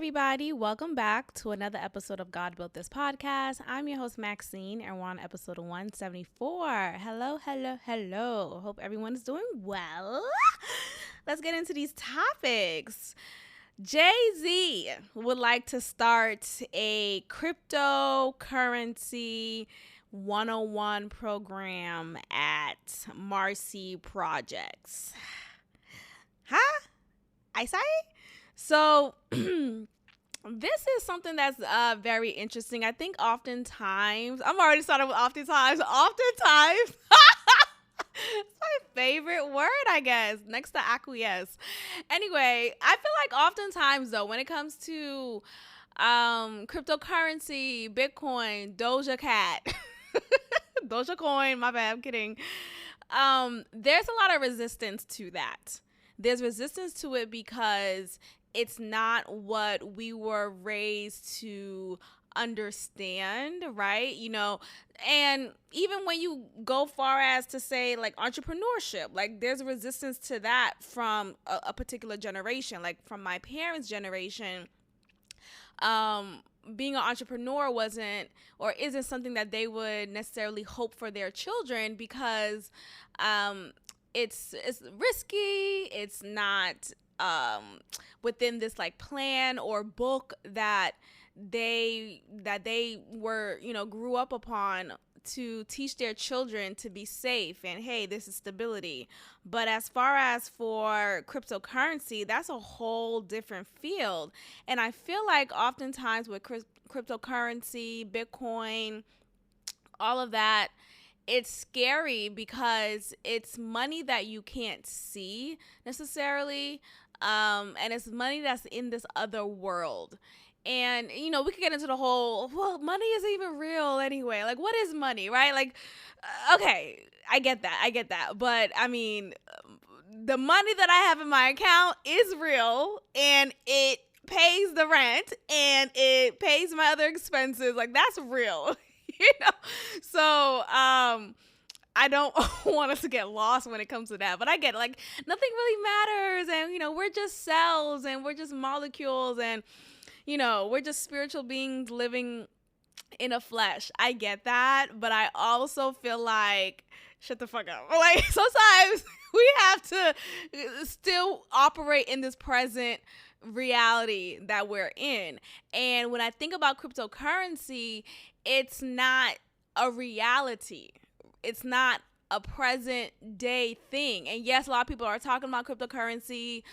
everybody. Welcome back to another episode of God Built This Podcast. I'm your host, Maxine, and we're on episode 174. Hello. Hope everyone is doing well. Let's get into these topics. Jay-Z would like to start a cryptocurrency 101 program at Marcy Projects. Huh? I say? So this is something that's very interesting. I think oftentimes, I'm already starting with oftentimes. It's my favorite word, I guess, next to acquiesce. Anyway, I feel like oftentimes, though, when it comes to cryptocurrency, Bitcoin, Doja Cat, Doja Coin, my bad, I'm kidding. There's a lot of resistance to that. There's resistance to it because it's not what we were raised to understand, right? And even when you go far as to say like entrepreneurship, like there's resistance to that from a particular generation, like from my parents' generation. Being an entrepreneur wasn't or isn't something that they would necessarily hope for their children because it's risky. It's not within this like plan or book that they were, grew up upon to teach their children to be safe and hey, this is stability. But as far as for cryptocurrency, that's a whole different field. And I feel like oftentimes with cryptocurrency, Bitcoin, all of that, it's scary because it's money that you can't see necessarily. And it's money that's in this other world. And, we could get into the whole, well, money isn't even real anyway. Like, what is money, right? Like, okay, I get that. But, I mean, the money that I have in my account is real and it pays the rent and it pays my other expenses. Like, that's real, So, I don't want us to get lost when it comes to that, but I get it. Like, nothing really matters, and we're just cells, and we're just molecules, and we're just spiritual beings living in a flesh. I get that, but I also feel like shut the fuck up. Like sometimes we have to still operate in this present reality that we're in. And when I think about cryptocurrency, it's not a reality. It's not a present day thing. And yes, a lot of people are talking about cryptocurrency.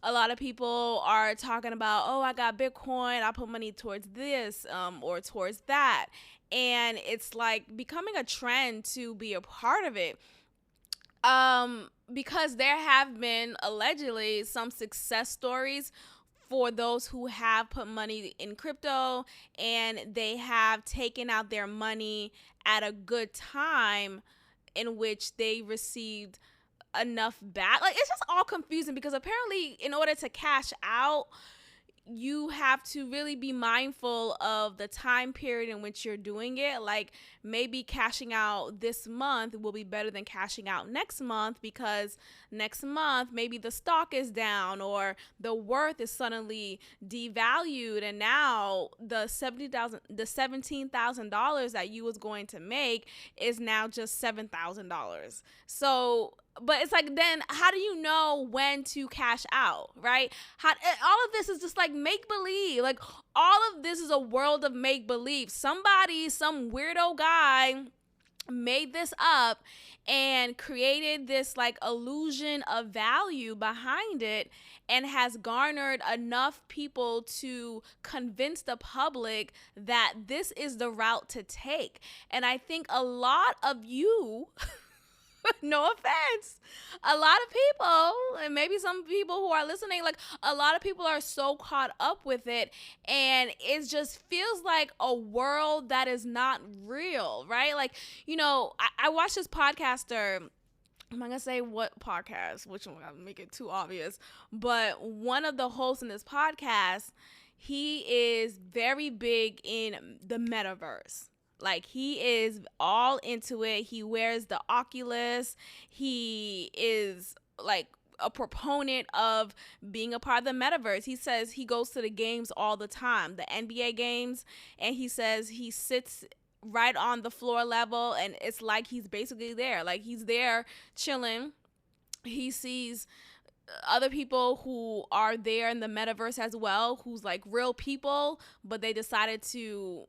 A lot of people are talking about, oh, I got Bitcoin, I put money towards this or towards that. And it's like becoming a trend to be a part of it. Because there have been allegedly some success stories for those who have put money in crypto and they have taken out their money at a good time in which they received enough back. Like, it's just all confusing because apparently in order to cash out, you have to really be mindful of the time period in which you're doing it. Like, maybe cashing out this month will be better than cashing out next month because next month maybe the stock is down or the worth is suddenly devalued, and now the $17,000 that you was going to make is now just $7,000. So but it's like, then how do you know when to cash out, right? All of this is just like make believe. Like, all of this is a world of make believe. Some weirdo guy made this up and created this like illusion of value behind it and has garnered enough people to convince the public that this is the route to take. And I think a lot of you no offense, a lot of people, and maybe some people who are listening, like a lot of people are so caught up with it, and it just feels like a world that is not real, right? Like, I watched this podcaster. I'm not gonna say what podcast, which one, I'll make it too obvious, but one of the hosts in this podcast, he is very big in the metaverse. Like, he is all into it. He wears the Oculus. He is like a proponent of being a part of the metaverse. He says he goes to the games all the time, the NBA games, and he says he sits right on the floor level, and it's like he's basically there. Like, he's there chilling. He sees other people who are there in the metaverse as well, who's like real people, but they decided to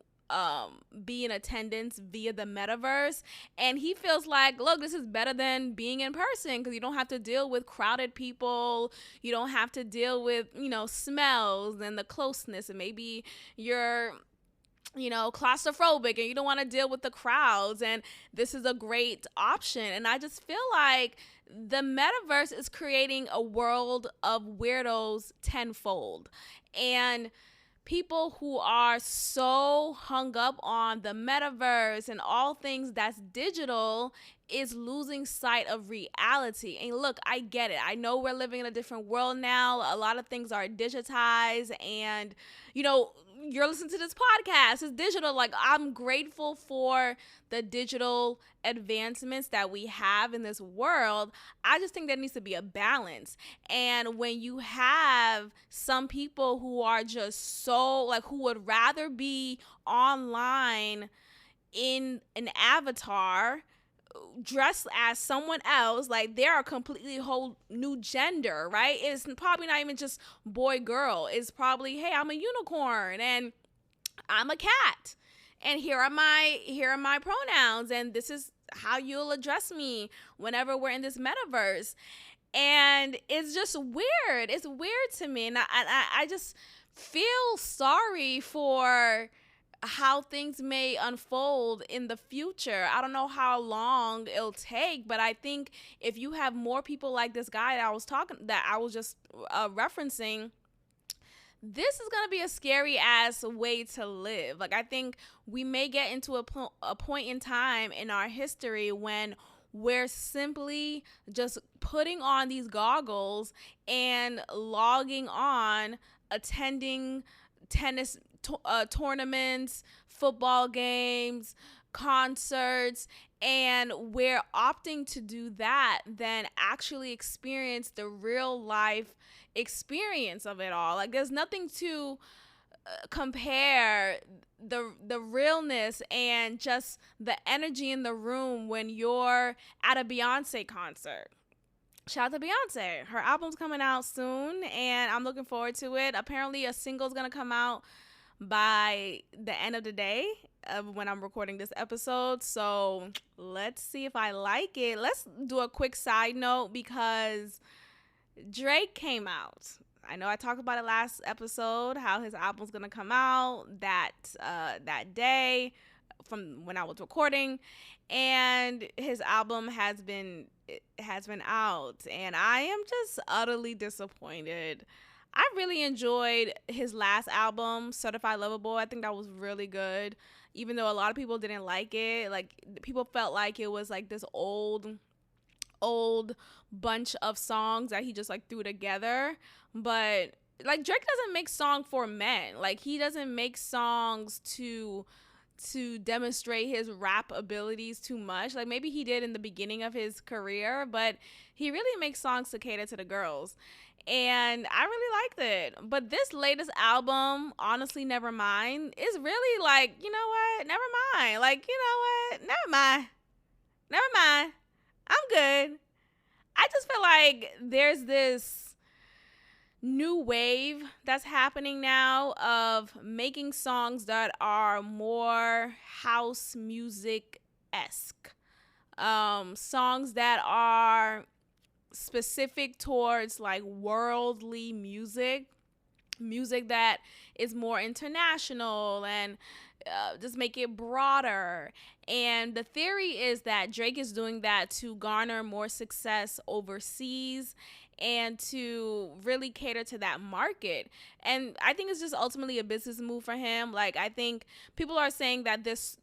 be in attendance via the metaverse. And he feels like, look, this is better than being in person, because you don't have to deal with crowded people. You don't have to deal with, smells and the closeness, and maybe you're claustrophobic and you don't want to deal with the crowds, and this is a great option. And I just feel like the metaverse is creating a world of weirdos tenfold, and people who are so hung up on the metaverse and all things that's digital is losing sight of reality. And look, I get it. I know we're living in a different world now. A lot of things are digitized, and you're listening to this podcast, it's digital. Like, I'm grateful for the digital advancements that we have in this world. I just think there needs to be a balance. And when you have some people who are just so, like, who would rather be online in an avatar dressed as someone else, like they're a completely whole new gender, right? It's probably not even just boy girl. It's probably, hey, I'm a unicorn and I'm a cat, and here are my pronouns, and this is how you'll address me whenever we're in this metaverse. And it's just weird. It's weird to me, and I just feel sorry for how things may unfold in the future. I don't know how long it'll take, but I think if you have more people like this guy that I was just referencing, this is going to be a scary ass way to live. Like, I think we may get into a point in time in our history when we're simply just putting on these goggles and logging on, attending tennis tournaments, football games, concerts, and we're opting to do that than actually experience the real life experience of it all. Like, there's nothing to compare the realness and just the energy in the room when you're at a Beyonce concert. Shout out to Beyonce. Her album's coming out soon, and I'm looking forward to it. Apparently, a single's gonna come out by the end of the day when I'm recording this episode. So let's see if I like it. Let's do a quick side note, because Drake came out. I know I talked about it last episode, how his album's gonna come out that day from when I was recording, and his album has been out, and I am just utterly disappointed. I really enjoyed his last album, Certified Lover Boy. I think that was really good, even though a lot of people didn't like it. Like, people felt like it was like this old bunch of songs that he just like threw together. But like, Drake doesn't make songs for men. Like, he doesn't make songs to demonstrate his rap abilities too much. Like, maybe he did in the beginning of his career, but he really makes songs to cater to the girls. And I really liked it. But this latest album, Honestly Nevermind, is really like, you know what? Never mind. Like, you know what? Never mind. I'm good. I just feel like there's this new wave that's happening now of making songs that are more house music-esque. Songs that are specific towards like worldly music that is more international, and just make it broader. And the theory is that Drake is doing that to garner more success overseas and to really cater to that market. And I think it's just ultimately a business move for him. Like, I think people are saying that this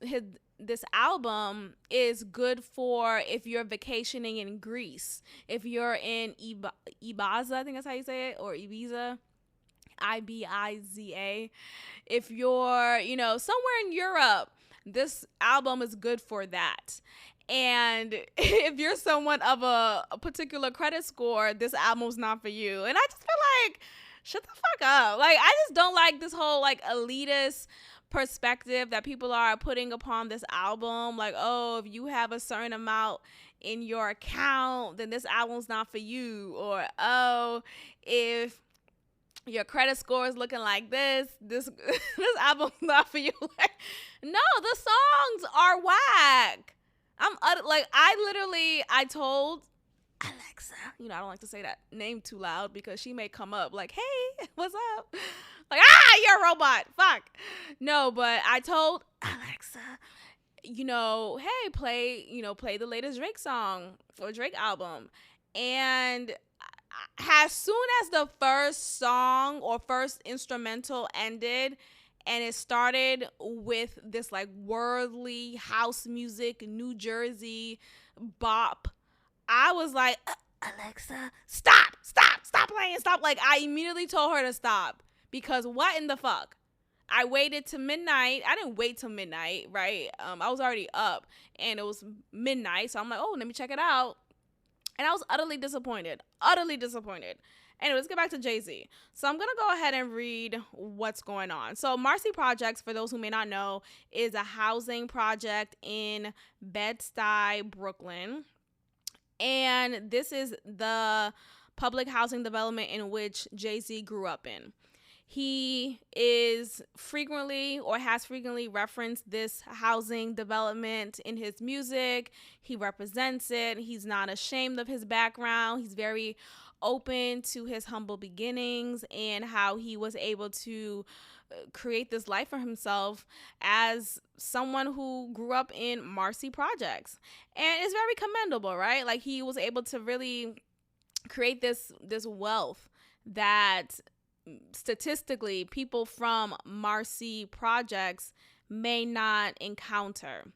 album is good for if you're vacationing in Greece, if you're in Ibiza, I think that's how you say it, or Ibiza, Ibiza. If you're, somewhere in Europe, this album is good for that. And if you're someone of a particular credit score, this album's not for you. And I just feel like, shut the fuck up. Like, I just don't like this whole like elitist perspective that people are putting upon this album. Like, oh, if you have a certain amount in your account, then this album's not for you. Or, oh, if your credit score is looking like this this album's not for you. Like, no, the songs are whack. I told Alexa, I don't like to say that name too loud because she may come up like, hey, what's up? Like, you're a robot. Fuck. No, but I told Alexa, hey, play the latest Drake song or Drake album. And as soon as the first song or first instrumental ended, and it started with this like worldly house music, New Jersey bop, I was like, Alexa, stop playing, stop. Like, I immediately told her to stop, because what in the fuck? I waited to midnight. I didn't wait till midnight, right? I was already up, and it was midnight, so I'm like, oh, let me check it out. And I was utterly disappointed. Anyway, let's get back to Jay-Z. So I'm going to go ahead and read what's going on. So Marcy Projects, for those who may not know, is a housing project in Bed-Stuy, Brooklyn. And this is the public housing development in which Jay-Z grew up in. He is frequently or has frequently referenced this housing development in his music. He represents it. He's not ashamed of his background. He's very open to his humble beginnings and how he was able to create this life for himself as someone who grew up in Marcy Projects. And it's very commendable, right? Like, he was able to really create this wealth that statistically people from Marcy Projects may not encounter.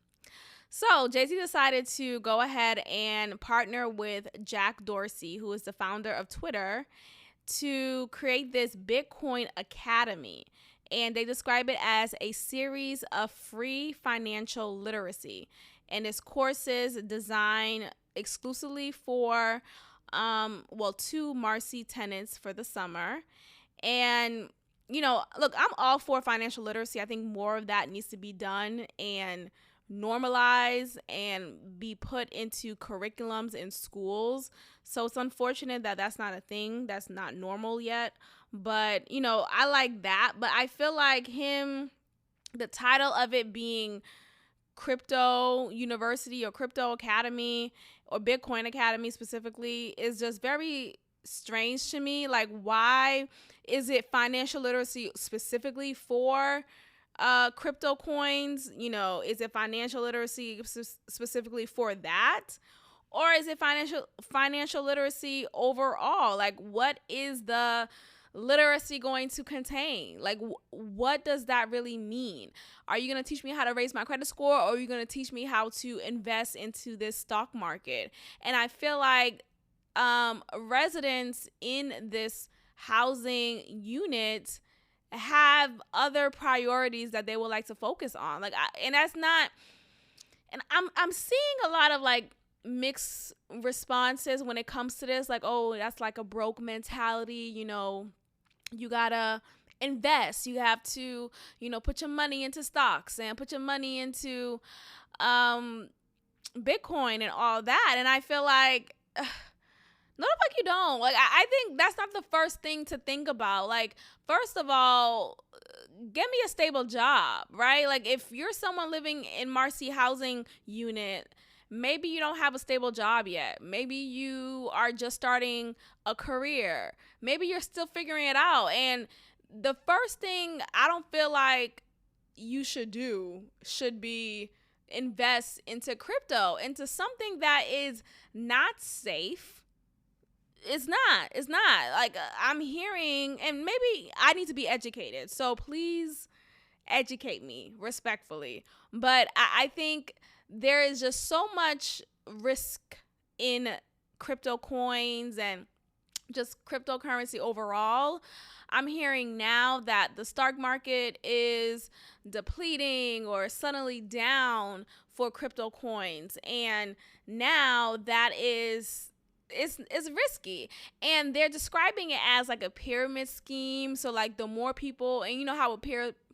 So Jay-Z decided to go ahead and partner with Jack Dorsey, who is the founder of Twitter, to create this Bitcoin Academy. And they describe it as a series of free financial literacy. And it's courses designed exclusively for, 2 Marcy tenants for the summer. And, look, I'm all for financial literacy. I think more of that needs to be done and normalized and be put into curriculums in schools. So it's unfortunate that that's not a thing. That's not normal yet. But, I like that. But I feel like the title of it being Crypto University or Crypto Academy or Bitcoin Academy specifically is just very strange to me. Like, why is it financial literacy specifically for crypto coins? Is it financial literacy specifically for that, or is it financial literacy overall? Like, what is the literacy going to contain? Like, what does that really mean? Are you going to teach me how to raise my credit score, or are you going to teach me how to invest into this stock market? And I feel like residents in this housing unit have other priorities that they would like to focus on. Like, I'm seeing a lot of like mixed responses when it comes to this. Like, oh, that's like a broke mentality. You gotta invest. You have to, put your money into stocks and put your money into Bitcoin and all that. And I feel like, no, the fuck you don't. Like, I think that's not the first thing to think about. Like, first of all, get me a stable job, right? Like, if you're someone living in Marcy housing unit, maybe you don't have a stable job yet. Maybe you are just starting a career. Maybe you're still figuring it out. And the first thing I don't feel like you should do should be invest into crypto, into something that is not safe. It's not like I'm hearing, and maybe I need to be educated. So please educate me respectfully. But I think there is just so much risk in crypto coins and just cryptocurrency overall. I'm hearing now that the stock market is depleting or suddenly down for crypto coins. And now that is it's risky, and they're describing it as like a pyramid scheme. So like the more people, and you know how a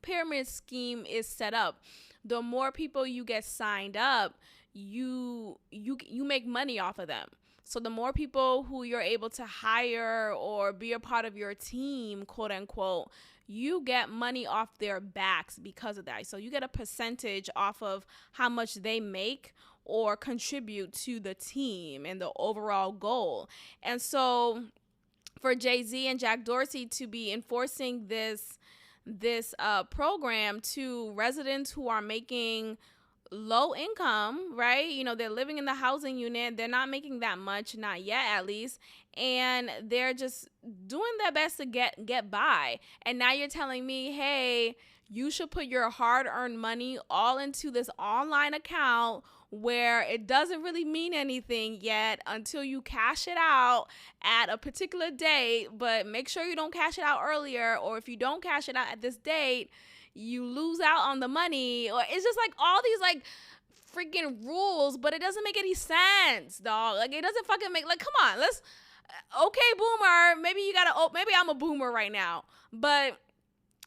pyramid scheme is set up, the more people you get signed up, you make money off of them. So the more people who you're able to hire or be a part of your team, quote unquote, you get money off their backs because of that. So you get a percentage off of how much they make or contribute to the team and the overall goal. And so for Jay-Z and Jack Dorsey to be enforcing this program to residents who are making low income, right? You know, they're living in the housing unit. They're not making that much, not yet at least. And they're just doing their best to get by. And now you're telling me, hey, you should put your hard-earned money all into this online account where it doesn't really mean anything yet until you cash it out at a particular date. But make sure you don't cash it out earlier, or if you don't cash it out at this date, you lose out on the money. Or it's just like all these like freaking rules, but it doesn't make any sense, dog. Like it doesn't fucking make, like, come on, let's, okay, boomer, maybe I'm a boomer right now, but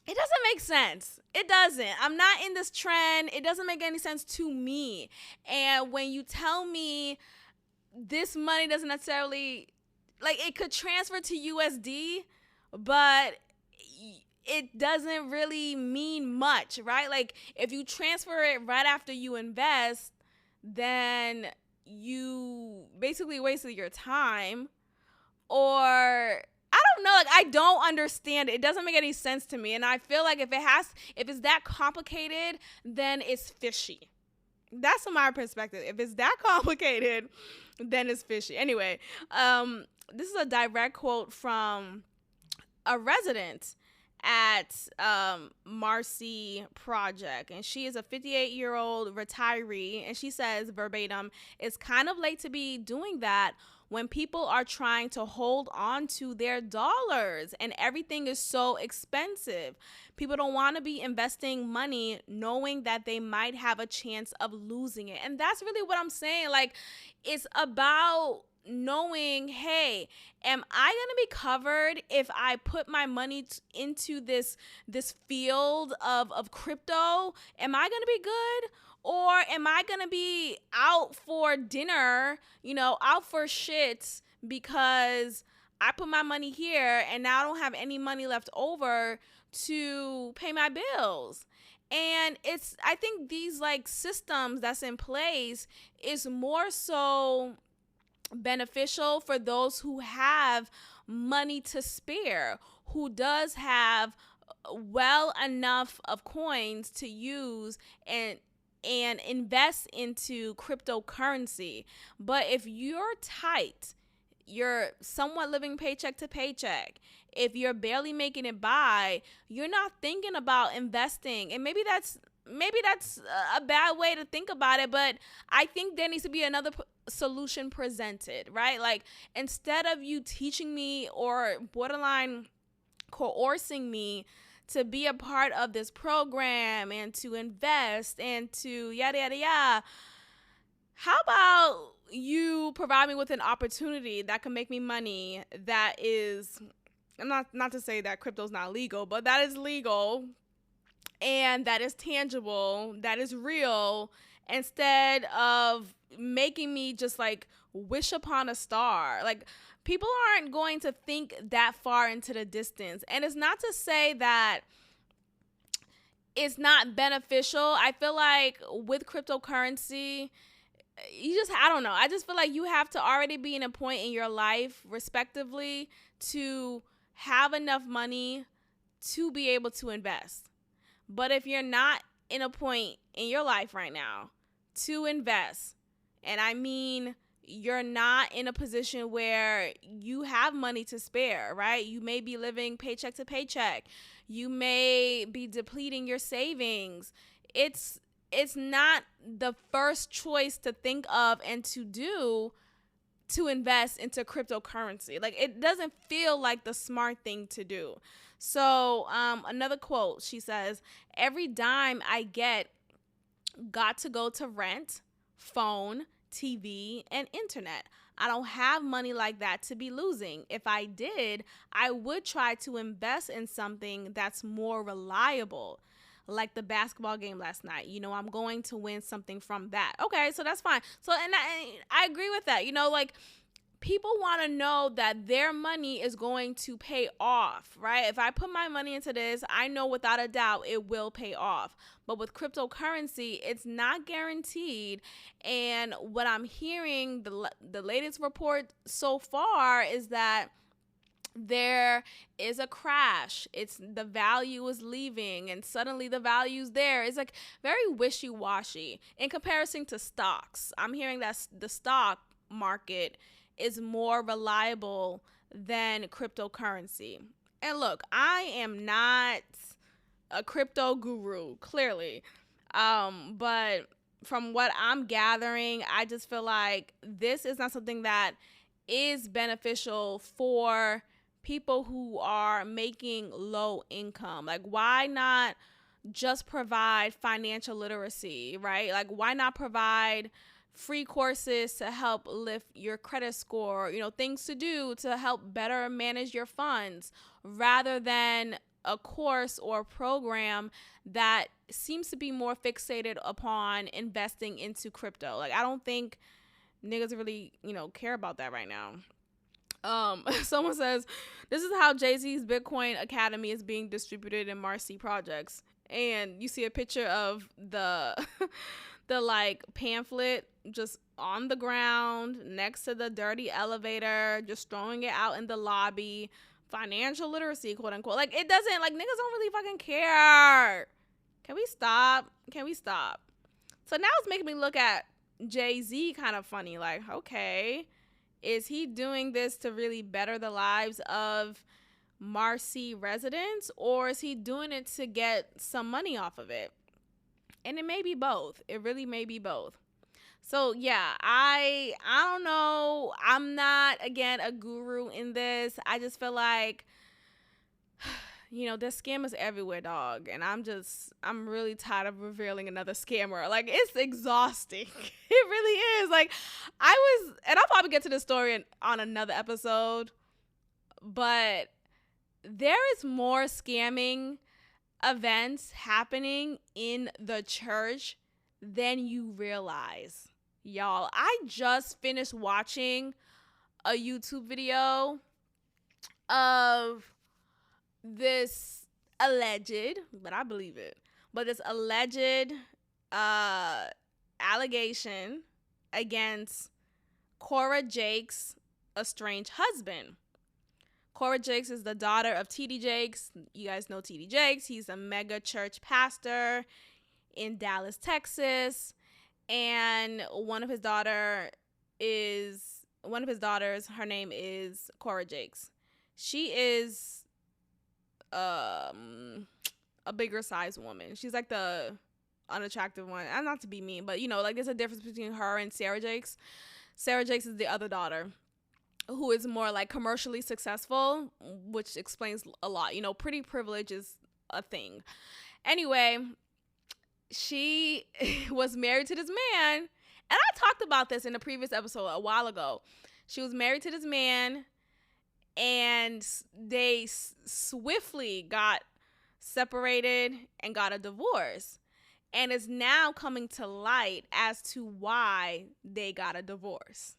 it doesn't make sense. It doesn't. I'm not in this trend. It doesn't make any sense to me. And when you tell me this money doesn't necessarily, like, it could transfer to USD, but it doesn't really mean much, right? Like, if you transfer it right after you invest, then you basically wasted your time. Or I don't know, like, I don't understand it. It doesn't make any sense to me. And I feel like if it's that complicated, then it's fishy. That's my perspective. If it's that complicated, then it's fishy. Anyway, this is a direct quote from a resident at Marcy Project, and she is a 58-year-old retiree, and she says verbatim, "It's kind of late to be doing that when people are trying to hold on to their dollars and everything is so expensive. People don't want to be investing money knowing that they might have a chance of losing it." And that's really what I'm saying. Like, it's about knowing, hey, am I going to be covered if I put my money into this field of crypto? Am I going to be good? Or am I going to be out for dinner, out for shits because I put my money here and now I don't have any money left over to pay my bills? And I think these like systems that's in place is more so beneficial for those who have money to spare, who does have well enough of coins to use and invest into cryptocurrency. But if you're tight, you're somewhat living paycheck to paycheck, if you're barely making it by, you're not thinking about investing. And maybe that's a bad way to think about it, but I think there needs to be another solution presented, right? Like, instead of you teaching me or borderline coercing me to be a part of this program and to invest and to yada, yada, yada, how about you provide me with an opportunity that can make me money that is, not to say that crypto's not legal, but that is legal and that is tangible, that is real, instead of making me just like wish upon a star. Like, people aren't going to think that far into the distance. And it's not to say that it's not beneficial. I feel like with cryptocurrency, I don't know. I just feel like you have to already be in a point in your life, respectively, to have enough money to be able to invest. But if you're not in a point in your life right now to invest, and I mean, you're not in a position where you have money to spare, right? You may be living paycheck to paycheck. You may be depleting your savings. It's not the first choice to think of and to do to invest into cryptocurrency. Like, it doesn't feel like the smart thing to do. So another quote, she says, "Every dime I get got to go to rent, phone, TV, and internet. I don't have money like that to be losing. If I did, I would try to invest in something that's more reliable, like the basketball game last night. I'm going to win something from that. Okay, so that's fine. So, and I agree with that. Like, people want to know that their money is going to pay off, right? If I put my money into this, I know without a doubt it will pay off. But with cryptocurrency, it's not guaranteed. And what I'm hearing, the latest report so far is that there is a crash. It's the value is leaving and suddenly the value's there. It's like very wishy-washy in comparison to stocks. I'm hearing that the stock market is more reliable than cryptocurrency. And look, I am not a crypto guru, clearly. But from what I'm gathering, I just feel like this is not something that is beneficial for people who are making low income. Like, why not just provide financial literacy, right? Like, why not provide free courses to help lift your credit score, things to do to help better manage your funds, rather than a course or program that seems to be more fixated upon investing into crypto. Like, I don't think niggas really, care about that right now. Someone says, this is how Jay-Z's Bitcoin Academy is being distributed in Marcy projects. And you see a picture of the like pamphlet just on the ground next to the dirty elevator, just throwing it out in the lobby. Financial literacy, quote unquote. Like, it doesn't, like, niggas don't really fucking care. Can we stop? So now it's making me look at Jay-Z kind of funny. Like, okay, is he doing this to really better the lives of Marcy residents, or is he doing it to get some money off of it? And it may be both. It really may be both. So yeah, I don't know. I'm not, again, a guru in this. I just feel like, there's scammers everywhere, dog. And I'm really tired of revealing another scammer. Like, it's exhausting. It really is. Like, and I'll probably get to the story on another episode, but there is more scamming events happening in the church than you realize. Y'all, I just finished watching a YouTube video of this alleged, but I believe it, but this alleged allegation against Cora Jake's estranged husband. Cora Jakes is the daughter of T.D. Jakes. You guys know T.D. Jakes. He's a mega church pastor in Dallas, Texas. And one of his daughters, her name is Cora Jakes. She is a bigger sized woman. She's like the unattractive one. And not to be mean, but like, there's a difference between her and Sarah Jakes. Sarah Jakes is the other daughter, who is more like commercially successful, which explains a lot. Pretty privilege is a thing. Anyway, she was married to this man, and I talked about this in a previous episode a while ago. She was married to this man, and they swiftly got separated and got a divorce. And it's now coming to light as to why they got a divorce.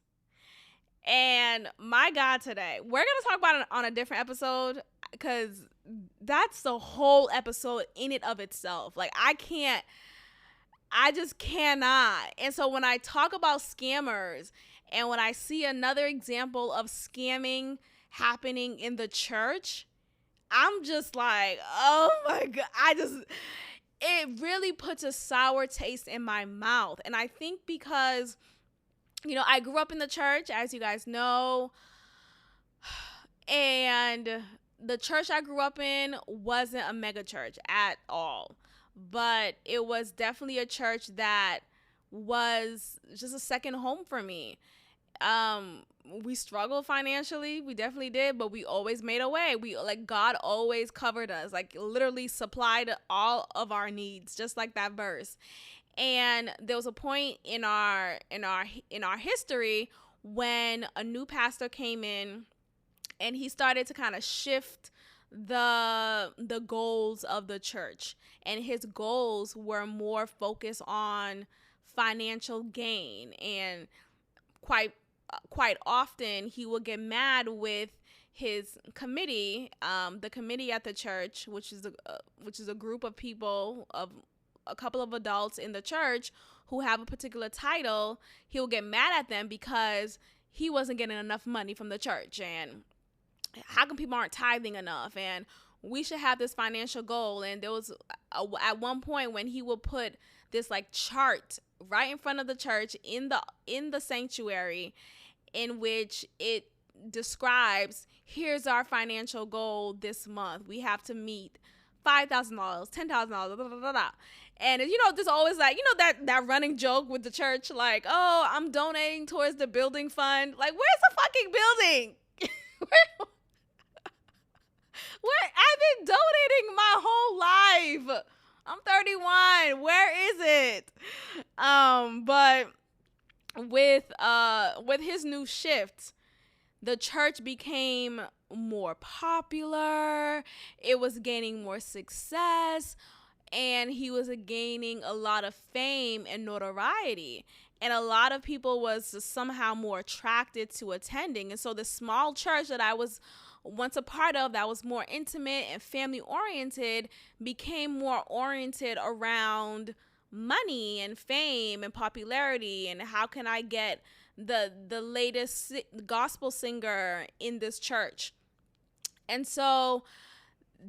And my God, today, we're going to talk about it on a different episode, because that's the whole episode in it of itself. Like, I just cannot. And so when I talk about scammers, and when I see another example of scamming happening in the church, I'm just like, oh my God, it really puts a sour taste in my mouth. And I think because, I grew up in the church, as you guys know, and the church I grew up in wasn't a mega church at all, but it was definitely a church that was just a second home for me. We struggled financially, we definitely did, but we always made a way. God always covered us, like literally supplied all of our needs, just like that verse. And there was a point in our history when a new pastor came in, and he started to kind of shift the goals of the church, and his goals were more focused on financial gain. And quite often he would get mad with his committee, the committee at the church, which is a group of people, of a couple of adults in the church who have a particular title. He will get mad at them because he wasn't getting enough money from the church, and how come people aren't tithing enough, and we should have this financial goal. And there was at one point when he would put this like chart right in front of the church in the sanctuary, in which it describes, here's our financial goal this month. We have to meet $5,000, $10,000, blah, blah, blah, blah. And there's always like, that running joke with the church, like, oh, I'm donating towards the building fund. Like, where's the fucking building? Where I've been donating my whole life. I'm 31. Where is it? But with his new shift, the church became more popular. It was gaining more success, and he was gaining a lot of fame and notoriety. And a lot of people was somehow more attracted to attending. And so the small church that I was once a part of, that was more intimate and family oriented, became more oriented around money and fame and popularity, and how can I get the latest gospel singer in this church. And so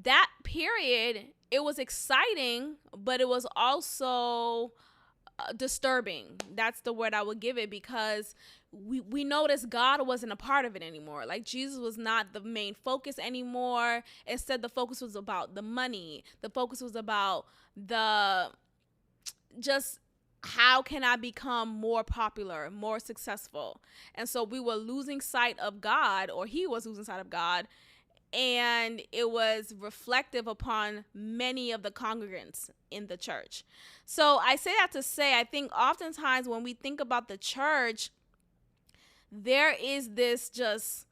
that period, it was exciting, but it was also disturbing. That's the word I would give it, because we noticed God wasn't a part of it anymore. Like, Jesus was not the main focus anymore. Instead, the focus was about the money. The focus was about just how can I become more popular, more successful. And so we were losing sight of God, or he was losing sight of God. And it was reflective upon many of the congregants in the church. So I say that to say, I think oftentimes when we think about the church, there is this just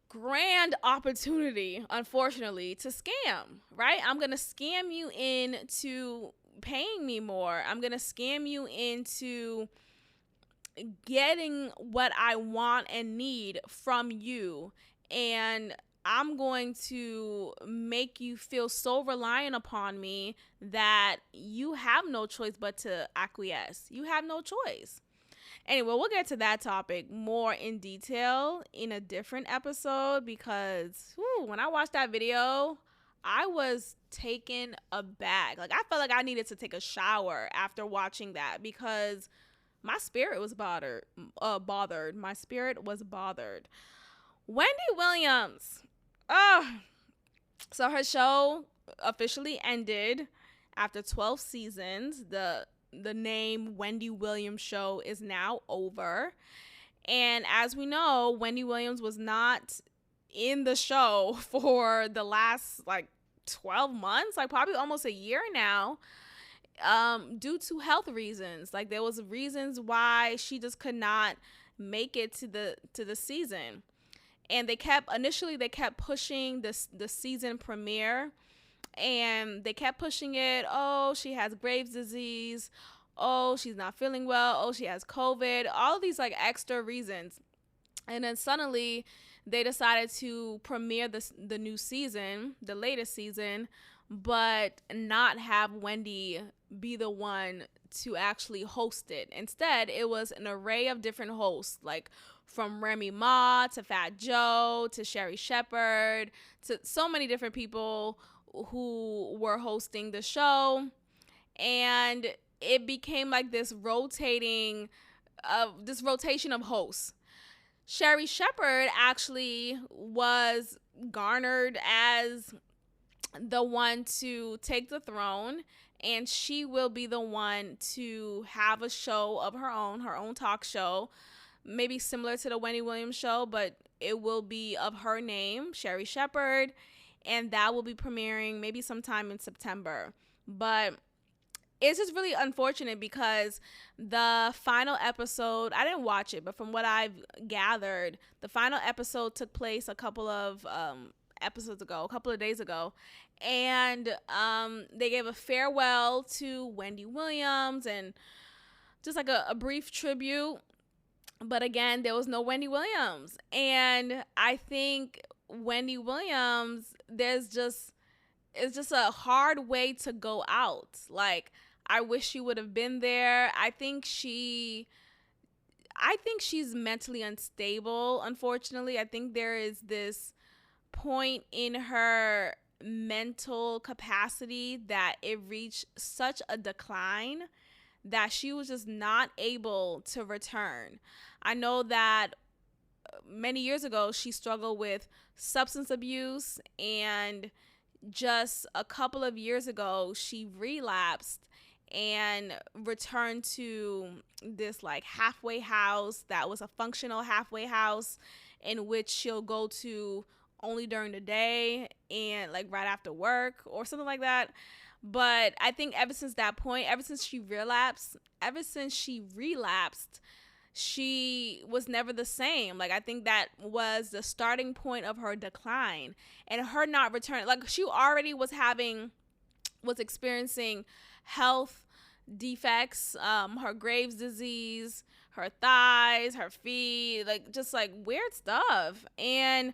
grand opportunity, unfortunately, to scam, right? I'm going to scam you into paying me more. I'm going to scam you into getting what I want and need from you. And I'm going to make you feel so reliant upon me that you have no choice but to acquiesce. You have no choice. Anyway, we'll get to that topic more in detail in a different episode, because when I watched that video, I was taken aback. Like, I felt like I needed to take a shower after watching that, because my spirit was bothered. My spirit was bothered. Wendy Williams. So her show officially ended after 12 seasons. The name Wendy Williams Show is now over. And as we know, Wendy Williams was not in the show for the last 12 months, probably almost a year now, due to health reasons. Like, there was reasons why she just could not make it to the season. And they kept pushing the season premiere, and they kept pushing it. Oh, she has Graves' disease. Oh, she's not feeling well. Oh, she has COVID. All of these extra reasons. And then suddenly they decided to premiere the new season, the latest season, but not have Wendy be the one to actually host it. Instead, it was an array of different hosts, from Remy Ma to Fat Joe to Sherry Shepherd, to so many different people who were hosting the show. And it became this rotation of hosts. Sherry Shepherd actually was garnered as the one to take the throne, and she will be the one to have a show of her own talk show, maybe similar to the Wendy Williams Show, but it will be of her name, Sherry Shepherd, and that will be premiering maybe sometime in September. But it's just really unfortunate because the final episode, I didn't watch it, but from what I've gathered, the final episode took place a couple of episodes ago, a couple of days ago. And they gave a farewell to Wendy Williams and just like a brief tribute. But again, there was no Wendy Williams. And I think Wendy Williams, it's just a hard way to go out. Like, I wish she would have been there. I think she's mentally unstable, unfortunately. I think there is this point in her mental capacity that it reached such a decline that she was just not able to return. I know that many years ago she struggled with substance abuse, and just a couple of years ago she relapsed and returned to this like halfway house that was a functional halfway house in which she'll go to only during the day and like right after work or something like that. But I think ever since that point, ever since she relapsed, she was never the same. Like, I think that was the starting point of her decline, and her not returning. Like, she already was experiencing health defects, her Graves' disease, her thighs, her feet, like just like weird stuff. And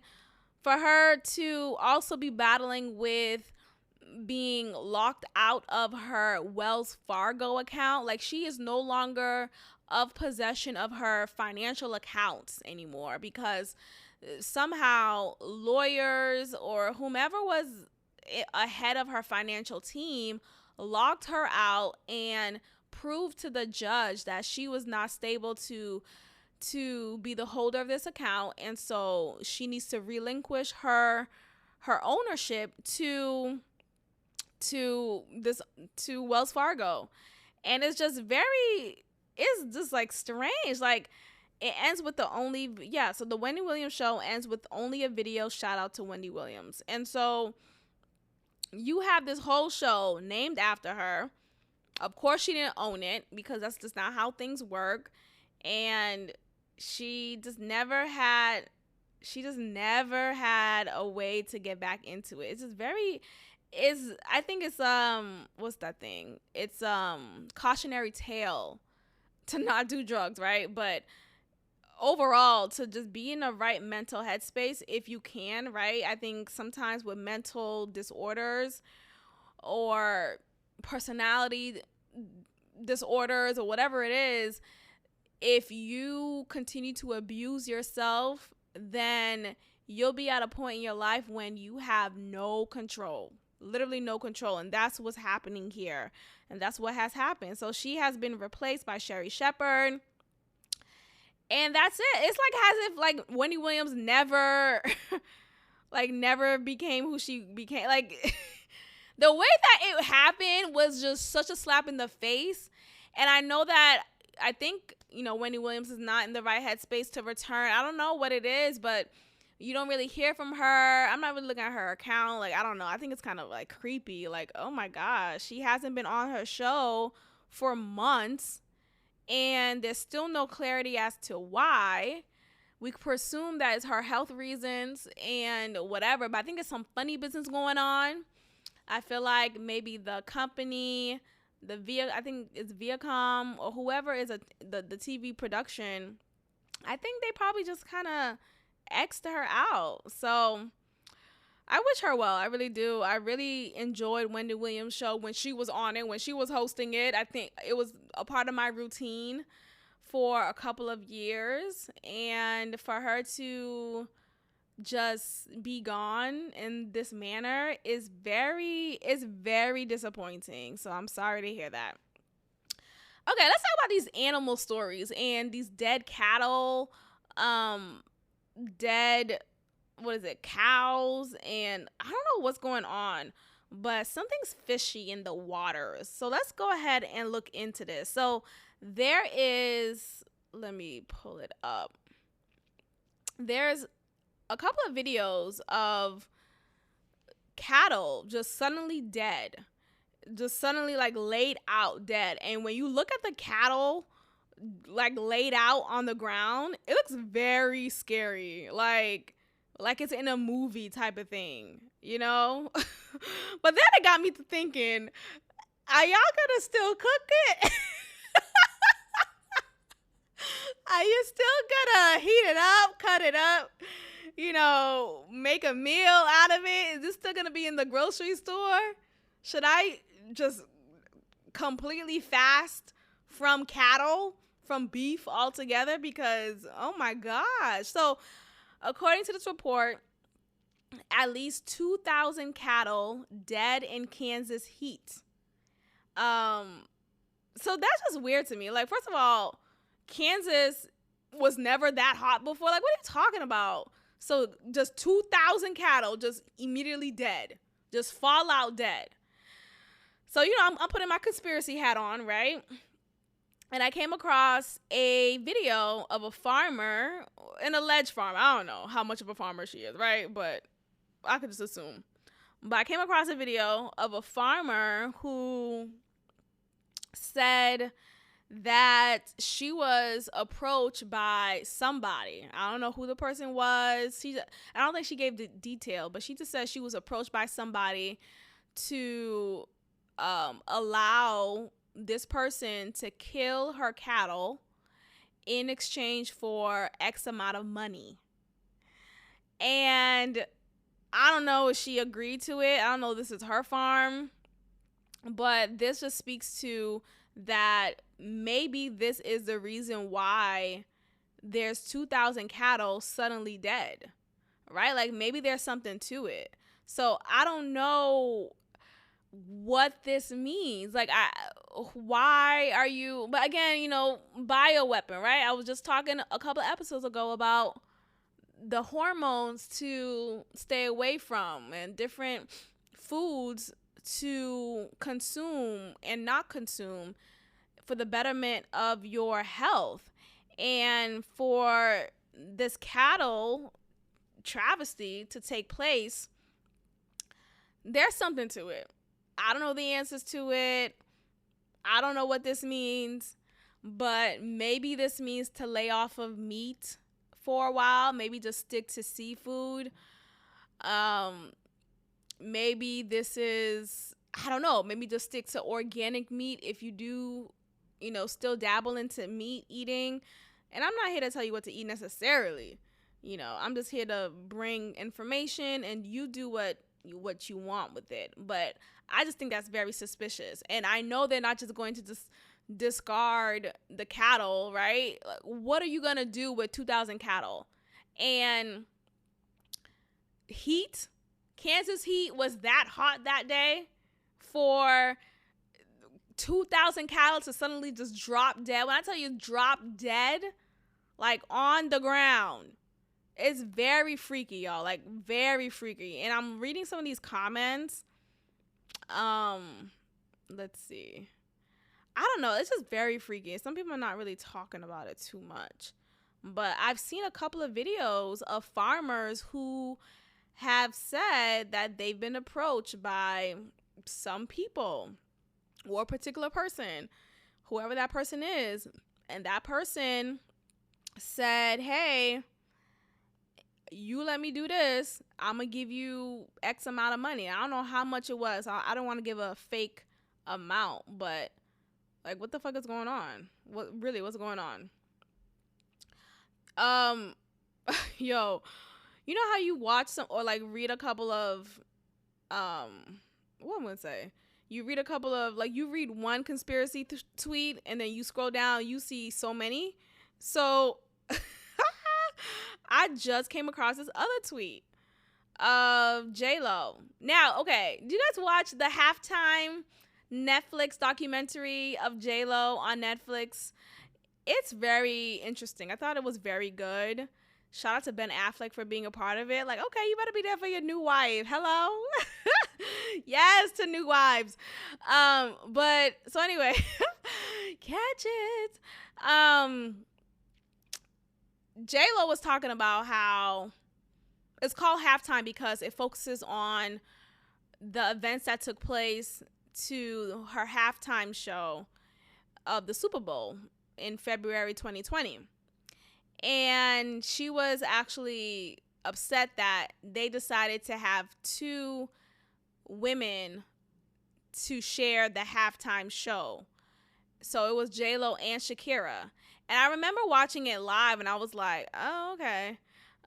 for her to also be battling with being locked out of her Wells Fargo account, like she is no longer of possession of her financial accounts anymore, because somehow lawyers or whomever was ahead of her financial team locked her out and proved to the judge that she was not stable to be the holder of this account, and so she needs to relinquish her ownership to Wells Fargo. And it's just like strange. Like, it ends with so the Wendy Williams show ends with only a video shout out to Wendy Williams. And so you have this whole show named after her. Of course she didn't own it, because that's just not how things work. And she just never had a way to get back into it. It's just I think it's what's that thing? It's cautionary tale to not do drugs, right? But overall, to just be in the right mental headspace if you can, right? I think sometimes with mental disorders or personality disorders or whatever it is, if you continue to abuse yourself, then you'll be at a point in your life when you have no control, literally no control. And that's what's happening here. And that's what has happened. So she has been replaced by Sherry Shepherd. And that's it. It's like as if like Wendy Williams never became who she became. Like the way that it happened was just such a slap in the face. And I think, Wendy Williams is not in the right headspace to return. I don't know what it is, but you don't really hear from her. I'm not really looking at her account. Like, I don't know. I think it's kind of like creepy. Like, oh my gosh, she hasn't been on her show for months, and there's still no clarity as to why. We presume that it's her health reasons and whatever, but I think it's some funny business going on. I feel like maybe the company, I think it's Viacom or whoever is the TV production, I think they probably just kind of X'd her out. So I wish her well. I really do. I really enjoyed Wendy Williams' show when she was on it, when she was hosting it. I think it was a part of my routine for a couple of years, and for her to just be gone in this manner is very disappointing. So I'm sorry to hear that. Okay, let's talk about these animal stories and these dead cattle, dead cows, and I don't know what's going on, but something's fishy in the waters. So let's go ahead and look into this. So there is, let me pull it up. There's a couple of videos of cattle just suddenly dead just suddenly like laid out dead. And when you look at the cattle like laid out on the ground, it looks very scary. Like it's in a movie type of thing, you know? But then it got me to thinking, are y'all gonna still cook it? Are you still gonna heat it up, cut it up, you know, make a meal out of it? Is this still gonna be in the grocery store? Should I just completely fast from cattle, from beef altogether? Because, oh my gosh. So, according to this report, at least 2,000 cattle dead in Kansas heat. So that's just weird to me. Like, first of all, Kansas was never that hot before. Like, what are you talking about? So just 2,000 cattle just immediately dead, just fall out dead. So, you know, I'm putting my conspiracy hat on, right? And I came across a video of a farmer, an alleged farmer. I don't know how much of a farmer she is, right? But I could just assume. But I came across a video of a farmer who said that she was approached by somebody. I don't know who the person was. I don't think she gave the detail, but she just said she was approached by somebody to allow this person to kill her cattle in exchange for X amount of money. And I don't know if she agreed to it. I don't know if this is her farm, but this just speaks to that maybe this is the reason why there's 2,000 cattle suddenly dead, right? Like maybe there's something to it. So I don't know what this means. Like, why are you, but again, you know, bioweapon, right? I was just talking a couple of episodes ago about the hormones to stay away from and different foods to consume and not consume for the betterment of your health. And for this cattle travesty to take place, there's something to it. I don't know the answers to it. I don't know what this means, but maybe this means to lay off of meat for a while. Maybe just stick to seafood. Maybe this is, I don't know, maybe just stick to organic meat if you do, you know, still dabble into meat eating. And I'm not here to tell you what to eat necessarily. You know, I'm just here to bring information and you do what you want with it. But I just think that's very suspicious. And I know they're not just going to just discard the cattle, right? Like, what are you going to do with 2,000 cattle? And heat, Kansas heat was that hot that day for 2,000 cattle to suddenly just drop dead. When I tell you drop dead, like on the ground, it's very freaky, y'all. Like very freaky. And I'm reading some of these comments. Let's see. I don't know. It's just very freaky. Some people are not really talking about it too much. But I've seen a couple of videos of farmers who have said that they've been approached by some people or a particular person, whoever that person is. And that person said, hey, you let me do this, I'm going to give you X amount of money. I don't know how much it was. I don't want to give a fake amount, but like, what the fuck is going on? What's going on? Yo, you know how you watch some or like read a couple of, what am I going to say? You read a couple of, like, you read one conspiracy tweet and then you scroll down, you see so many. So I just came across this other tweet of J-Lo. Now, okay, do you guys watch the halftime Netflix documentary of J-Lo on Netflix? It's very interesting. I thought it was very good. Shout out to Ben Affleck for being a part of it. Like, okay, you better be there for your new wife. Hello? Yes, to new wives. But so anyway, catch it. J-Lo was talking about how it's called halftime because it focuses on the events that took place to her halftime show of the Super Bowl in February 2020. And she was actually upset that they decided to have two women to share the halftime show. So it was J-Lo and Shakira. And I remember watching it live and I was like, oh, okay.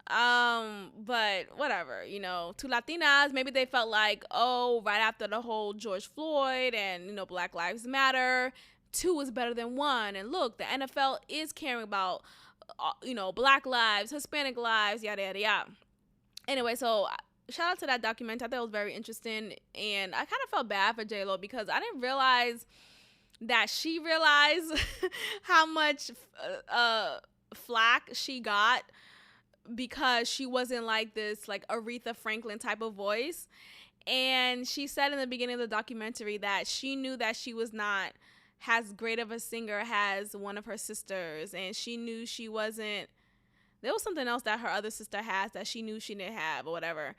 But whatever, you know, two Latinas, maybe they felt like, oh, right after the whole George Floyd and, you know, Black Lives Matter, two is better than one. And look, the NFL is caring about, you know, Black lives, Hispanic lives, yada, yada, yada. Anyway, so shout out to that documentary. I thought it was very interesting. And I kind of felt bad for J-Lo because I didn't realize that she realized how much flack she got because she wasn't like this like Aretha Franklin type of voice. And she said in the beginning of the documentary that she knew that she was not as great of a singer as one of her sisters, and she knew she wasn't, there was something else that her other sister has that she knew she didn't have or whatever,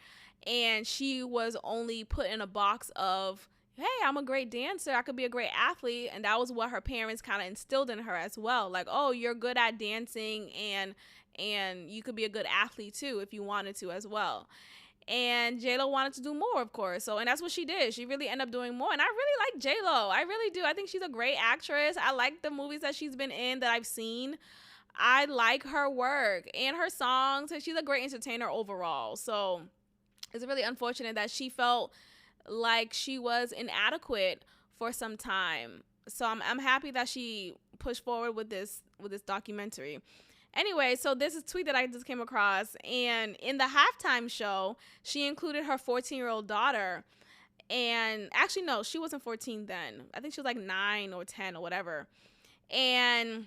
and she was only put in a box of, hey, I'm a great dancer, I could be a great athlete. And that was what her parents kind of instilled in her as well, like, oh, you're good at dancing and you could be a good athlete too if you wanted to as well. And J-Lo wanted to do more, of course. So, and that's what she did. She really ended up doing more. And I really like J-Lo. I really do. I think she's a great actress. I like the movies that she's been in that I've seen. I like her work and her songs. And she's a great entertainer overall. So it's really unfortunate that she felt like she was inadequate for some time. So I'm happy that she pushed forward with this documentary. Anyway, so this is a tweet that I just came across, and in the halftime show, she included her 14-year-old daughter, and actually, no, she wasn't 14 then. I think she was like 9 or 10 or whatever, and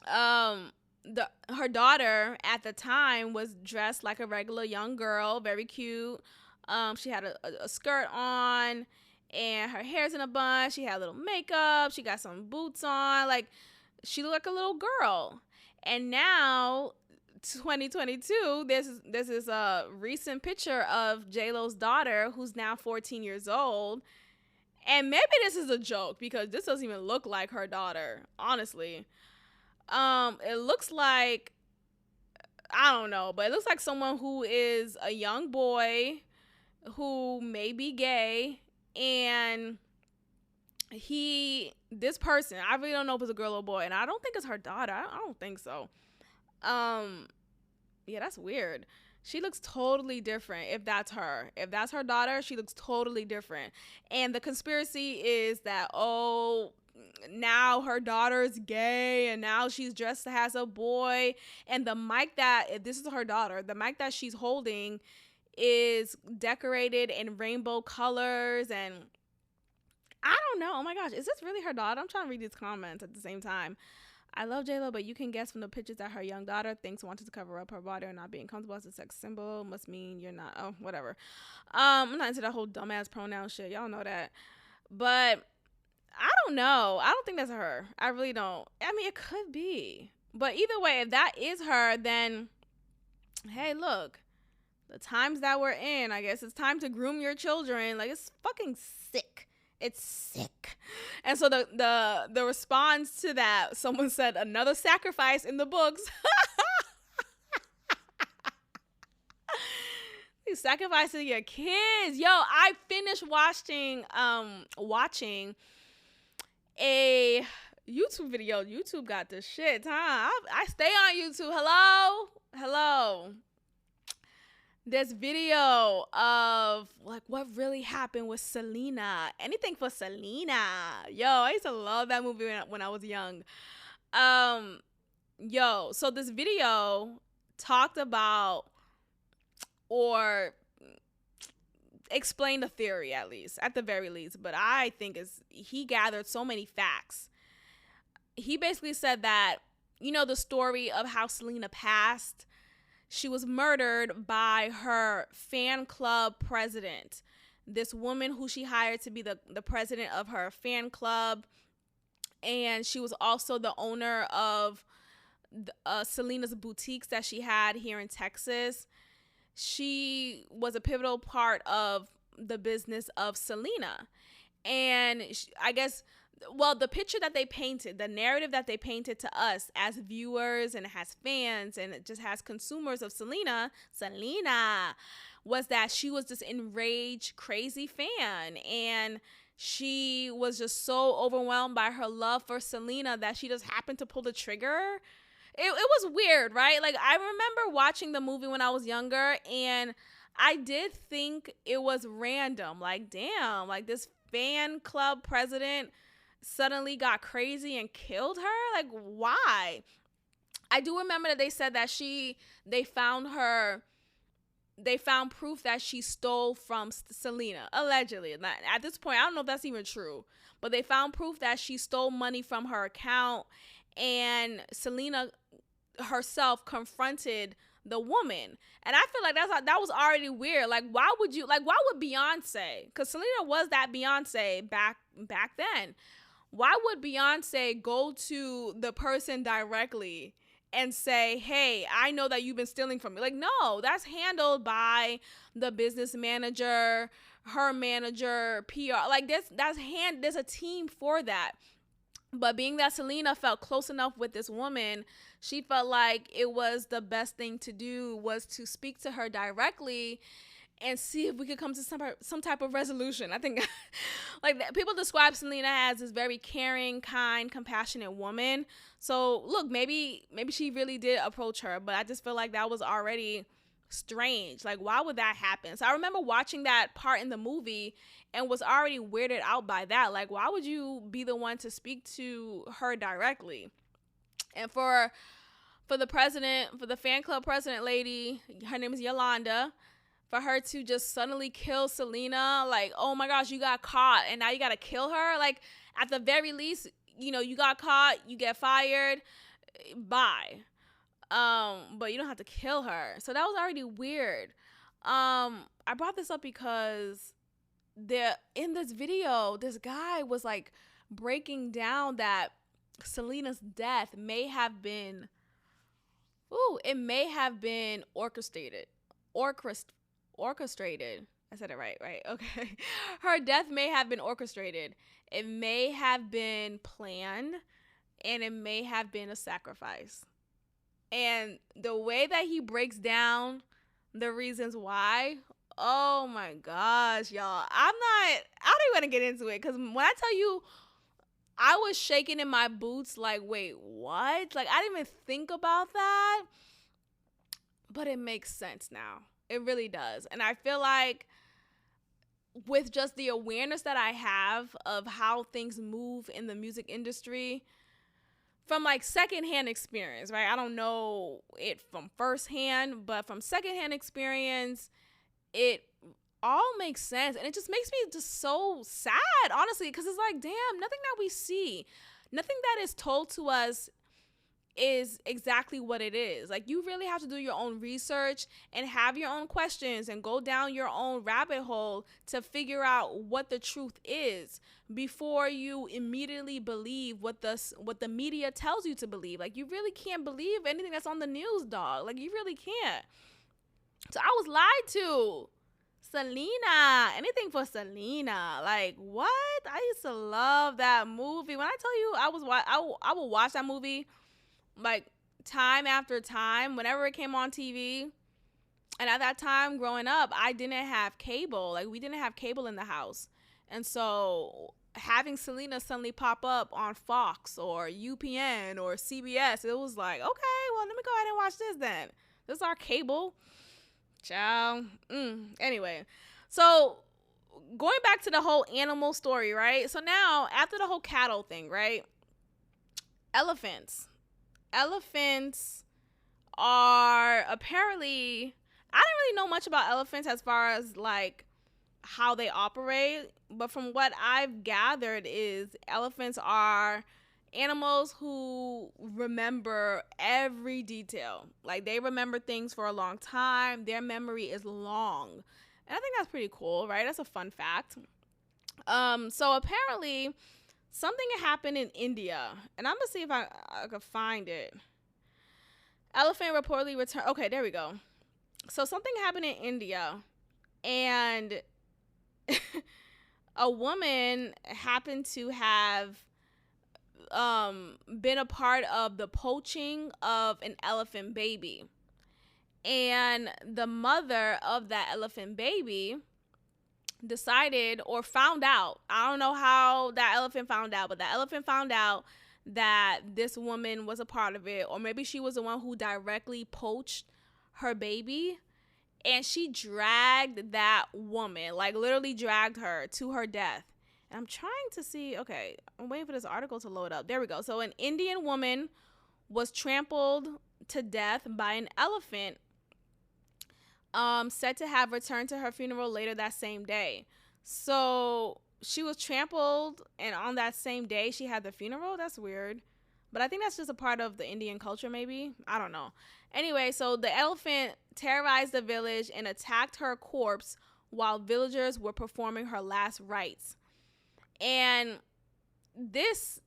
her daughter at the time was dressed like a regular young girl, very cute. She had a skirt on, and her hair's in a bun. She had a little makeup. She got some boots on. Like, she looked like a little girl. And now, 2022, there's this recent picture of J-Lo's daughter, who's now 14 years old. And maybe this is a joke because this doesn't even look like her daughter, honestly. It looks like, I don't know, but it looks like someone who is a young boy who may be gay, and this person, I really don't know if it's a girl or boy, and I don't think it's her daughter. I don't think so. Yeah, that's weird. She looks totally different if that's her. If that's her daughter, she looks totally different. And the conspiracy is that, oh, now her daughter's gay and now she's dressed as a boy. And the mic that, if this is her daughter, the mic that she's holding is decorated in rainbow colors, and I don't know. Oh my gosh, is this really her daughter? I'm trying to read these comments at the same time. I love J-Lo, but you can guess from the pictures that her young daughter thinks wanted to cover up her body or not being comfortable as a sex symbol must mean you're not. Oh, whatever. I'm not into that whole dumbass pronoun shit. Y'all know that. But I don't know. I don't think that's her. I really don't. I mean, it could be. But either way, if that is her, then, hey, look. The times that we're in, I guess it's time to groom your children. Like, it's fucking sick. It's sick. And so the response to that, someone said, another sacrifice in the books. You sacrificing your kids. Yo, I finished watching a YouTube video. YouTube got the shit, huh? I stay on YouTube. Hello. This video of like what really happened with Selena. Anything for Selena. Yo, I used to love that movie when I was young. So this video talked about or explained a theory, at the very least. But I think he gathered so many facts. He basically said that, you know, the story of how Selena passed. She was murdered by her fan club president, this woman who she hired to be the president of her fan club. And she was also the owner of Selena's boutiques that she had here in Texas. She was a pivotal part of the business of Selena. And I guess, well, the picture that they painted, the narrative that they painted to us as viewers and as fans and just as consumers of Selena, was that she was this enraged, crazy fan. And she was just so overwhelmed by her love for Selena that she just happened to pull the trigger. It was weird, right? Like, I remember watching the movie when I was younger, and I did think it was random. Like, damn, like this fan club president suddenly got crazy and killed her. Like, why? I do remember that they said that they found proof that she stole from Selena, allegedly. At this point, I don't know if that's even true, but they found proof that she stole money from her account, and Selena herself confronted the woman. And I feel like that was already weird. Like, why would Beyonce, because Selena was that Beyonce back then, why would Beyonce go to the person directly and say, hey, I know that you've been stealing from me? Like, no, that's handled by the business manager, her manager, PR. Like, there's a team for that. But being that Selena felt close enough with this woman, she felt like it was the best thing to do was to speak to her directly and see if we could come to some type of resolution. I think like people describe Selena as this very caring, kind, compassionate woman. So look, maybe she really did approach her, but I just feel like that was already strange. Like, why would that happen? So I remember watching that part in the movie and was already weirded out by that. Like, why would you be the one to speak to her directly? And for the president, for the fan club president lady, her name is Yolanda, for her to just suddenly kill Selena, like, oh my gosh, you got caught and now you gotta kill her. Like, at the very least, you got caught, you get fired, bye. But you don't have to kill her. So that was already weird. I brought this up because in this video, this guy was like breaking down that Selena's death may have been orchestrated. I said it right? Okay. Her death may have been orchestrated. It may have been planned, and it may have been a sacrifice. And the way that he breaks down the reasons why, oh my gosh, y'all. I don't even want to get into it, because when I tell you, I was shaking in my boots like, wait, what? Like, I didn't even think about that. But it makes sense now. It really does. And I feel like with just the awareness that I have of how things move in the music industry, from like secondhand experience, right? I don't know it from firsthand, but from secondhand experience, it all makes sense. And it just makes me just so sad, honestly, because it's like, damn, nothing that we see, nothing that is told to us is exactly what it is. Like, you really have to do your own research and have your own questions and go down your own rabbit hole to figure out what the truth is before you immediately believe what the media tells you to believe. Like, you really can't believe anything that's on the news, dog. Like, you really can't. So I was lied to. Selena, anything for Selena. Like, what? I used to love that movie. When I tell you, I will watch that movie like time after time whenever it came on TV. And at that time growing up, I didn't have cable. Like, we didn't have cable in the house. And so having Selena suddenly pop up on Fox or UPN or CBS, it was like, okay, well, let me go ahead and watch this then. This is our cable. Ciao. Anyway, so going back to the whole animal story, right? So now, after the whole cattle thing, right? Elephants are apparently, I didn't really know much about elephants as far as like how they operate, but from what I've gathered is elephants are animals who remember every detail. Like, they remember things for a long time. Their memory is long. And I think that's pretty cool, right? That's a fun fact. So apparently something happened in India, and I'm gonna see if I could find it. Elephant reportedly returned. Okay, there we go. So something happened in India, and a woman happened to have been a part of the poaching of an elephant baby. And the mother of that elephant baby decided or found out, I don't know how that elephant found out, but that elephant found out that this woman was a part of it, or maybe she was the one who directly poached her baby. And she dragged that woman, like literally dragged her to her death. And I'm trying to see, okay, I'm waiting for this article to load up. There we go. So an Indian woman was trampled to death by an elephant, said to have returned to her funeral later that same day. So she was trampled, and on that same day she had the funeral. That's weird. But I think that's just a part of the Indian culture, maybe. I don't know. Anyway, so the elephant terrorized the village and attacked her corpse while villagers were performing her last rites. And this,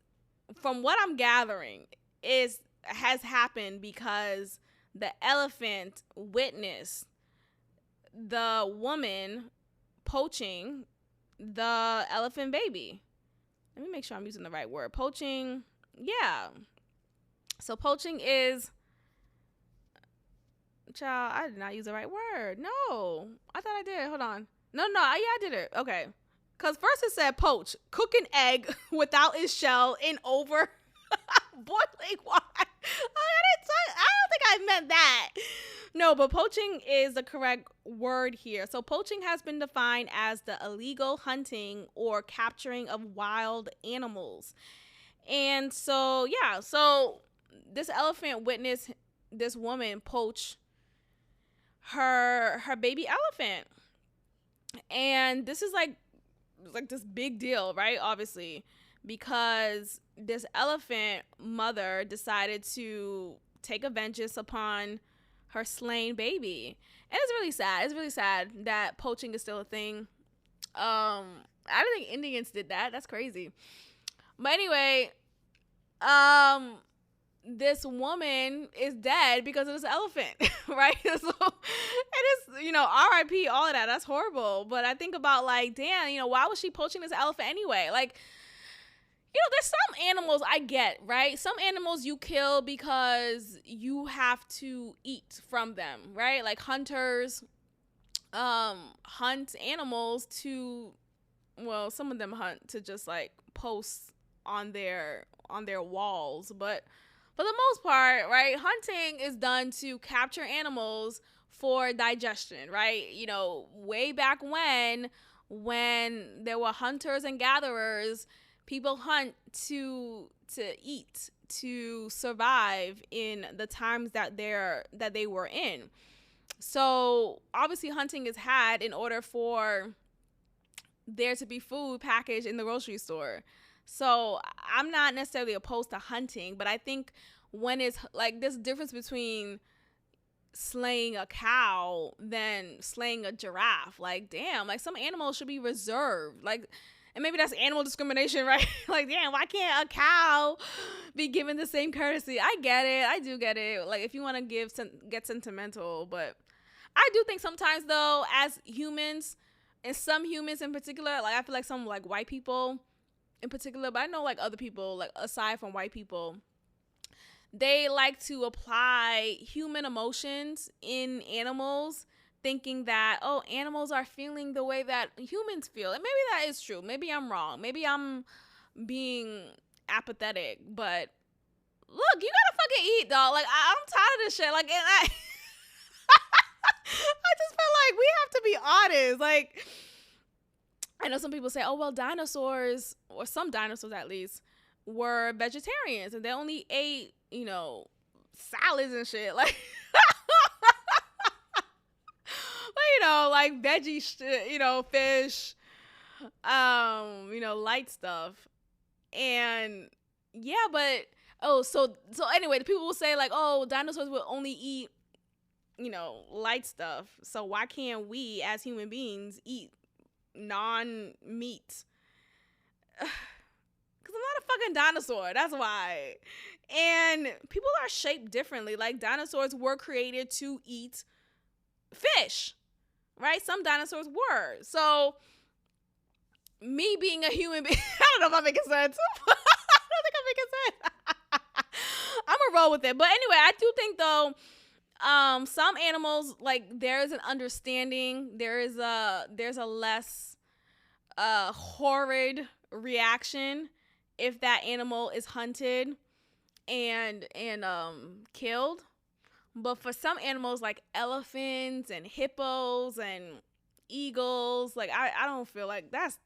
from what I'm gathering, has happened because the elephant witnessed the woman poaching the elephant baby. Let me make sure I'm using the right word. Poaching, yeah. So poaching is, child, I did not use the right word. No, I thought I did. Hold on. No, yeah, I did it. Okay. Because first it said poach, cook an egg without its shell in over boiling water. I don't think I meant that. No, but poaching is the correct word here. So poaching has been defined as the illegal hunting or capturing of wild animals. And so, yeah, so this elephant witnessed this woman poach her baby elephant. And this is like this big deal, right? Obviously, because this elephant mother decided to take a vengeance upon her slain baby. And it's really sad. It's really sad that poaching is still a thing. I don't think Indians did that. That's crazy. But anyway, this woman is dead because of this elephant, right? So it is, RIP, all of that. That's horrible. But I think about like, damn, why was she poaching this elephant anyway? Like, there's some animals I get, right? Some animals you kill because you have to eat from them, right? Like hunters hunt animals to, well, some of them hunt to just like post on their walls, but for the most part, right, hunting is done to capture animals for digestion, right? Way back when there were hunters and gatherers, people hunt to eat, to survive in the times that they were in. So obviously hunting is had in order for there to be food packaged in the grocery store. So I'm not necessarily opposed to hunting, but I think when it's like this difference between slaying a cow than slaying a giraffe. Like, damn, like some animals should be reserved. Like, and maybe that's animal discrimination, right? Like, damn, why can't a cow be given the same courtesy? I get it. I do get it. Like, if you want to get sentimental, but I do think sometimes though, as humans, and some humans in particular, like I feel like some like white people in particular, but I know like other people, like aside from white people, they like to apply human emotions in animals, thinking that, oh, animals are feeling the way that humans feel. And maybe that is true. Maybe I'm wrong. Maybe I'm being apathetic. But look, you gotta fucking eat, dog. Like, I'm tired of this shit. Like, and I just feel like we have to be honest. Like, I know some people say, oh, well, dinosaurs, or some dinosaurs at least, were vegetarians and they only ate, salads and shit. Like, but, like veggie shit, fish, light stuff. And yeah, but, so anyway, the people will say like, oh, dinosaurs will only eat, light stuff. So why can't we as human beings eat non-meat? Because I'm not a fucking dinosaur. That's why. And people are shaped differently. Like, dinosaurs were created to eat fish, right? Some dinosaurs were. So me being a human being, I don't know if I'm making sense. I don't think I'm making sense. I'm gonna roll with it. But anyway, I do think though, some animals, like, there's an understanding. There's a less horrid reaction if that animal is hunted and killed. But for some animals like elephants and hippos and eagles, like, I don't feel like that's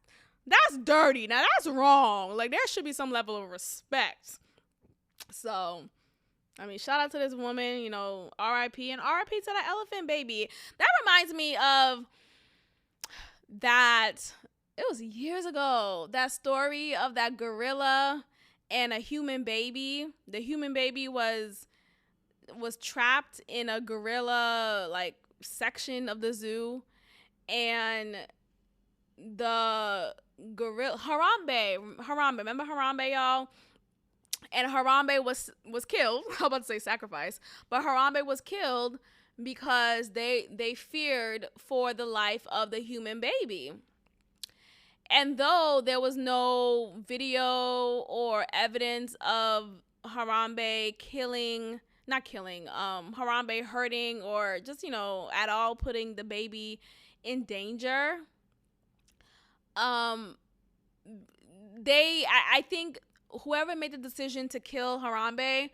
dirty. Now that's wrong. Like, there should be some level of respect. So, I mean, shout out to this woman, R.I.P. and R.I.P. to that elephant baby. That reminds me of that, it was years ago, that story of that gorilla and a human baby. The human baby was trapped in a gorilla, like, section of the zoo, and the gorilla, Harambe, remember Harambe, y'all? And Harambe was killed. I'm about to say sacrifice, but Harambe was killed because they feared for the life of the human baby. And though there was no video or evidence of Harambe Harambe hurting or just, at all putting the baby in danger, I think whoever made the decision to kill Harambe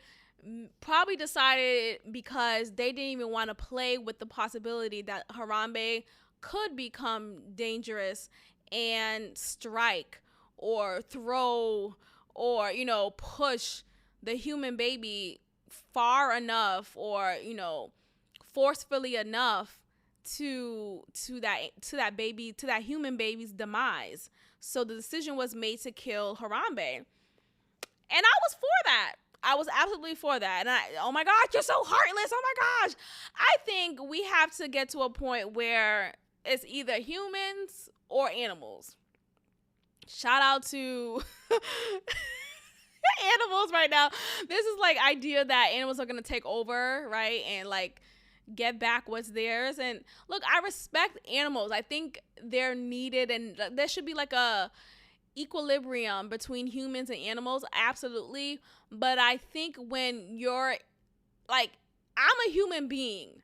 probably decided because they didn't even want to play with the possibility that Harambe could become dangerous and strike or throw or, push the human baby far enough or, forcefully enough to that human baby's demise. So the decision was made to kill Harambe. And I was for that. I was absolutely for that. And oh my God, you're so heartless. Oh my gosh. I think we have to get to a point where it's either humans or animals. Shout out to animals right now. This is like idea that animals are going to take over, right? And like get back what's theirs. And look, I respect animals. I think they're needed and there should be like a equilibrium between humans and animals, absolutely. But I think when you're like, I'm a human being,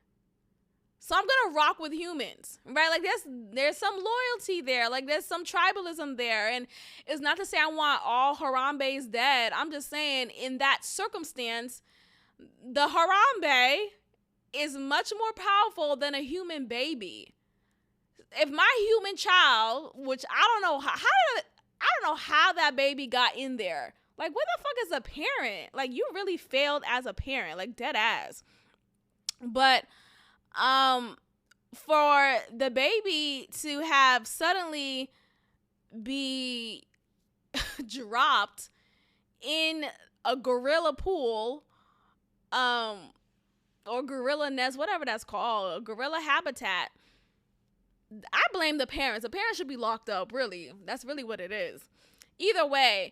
so I'm gonna rock with humans, right? Like there's some loyalty there, like there's some tribalism there, and it's not to say I want all Harambes dead. I'm just saying in that circumstance, the Harambe is much more powerful than a human baby. If my human child, which I don't know how that baby got in there. Like, what the fuck is a parent? Like, you really failed as a parent, like dead ass. But for the baby to have suddenly be dropped in a gorilla pool, or gorilla nest, whatever that's called, a gorilla habitat, I blame the parents. The parents should be locked up, really. That's really what it is. Either way,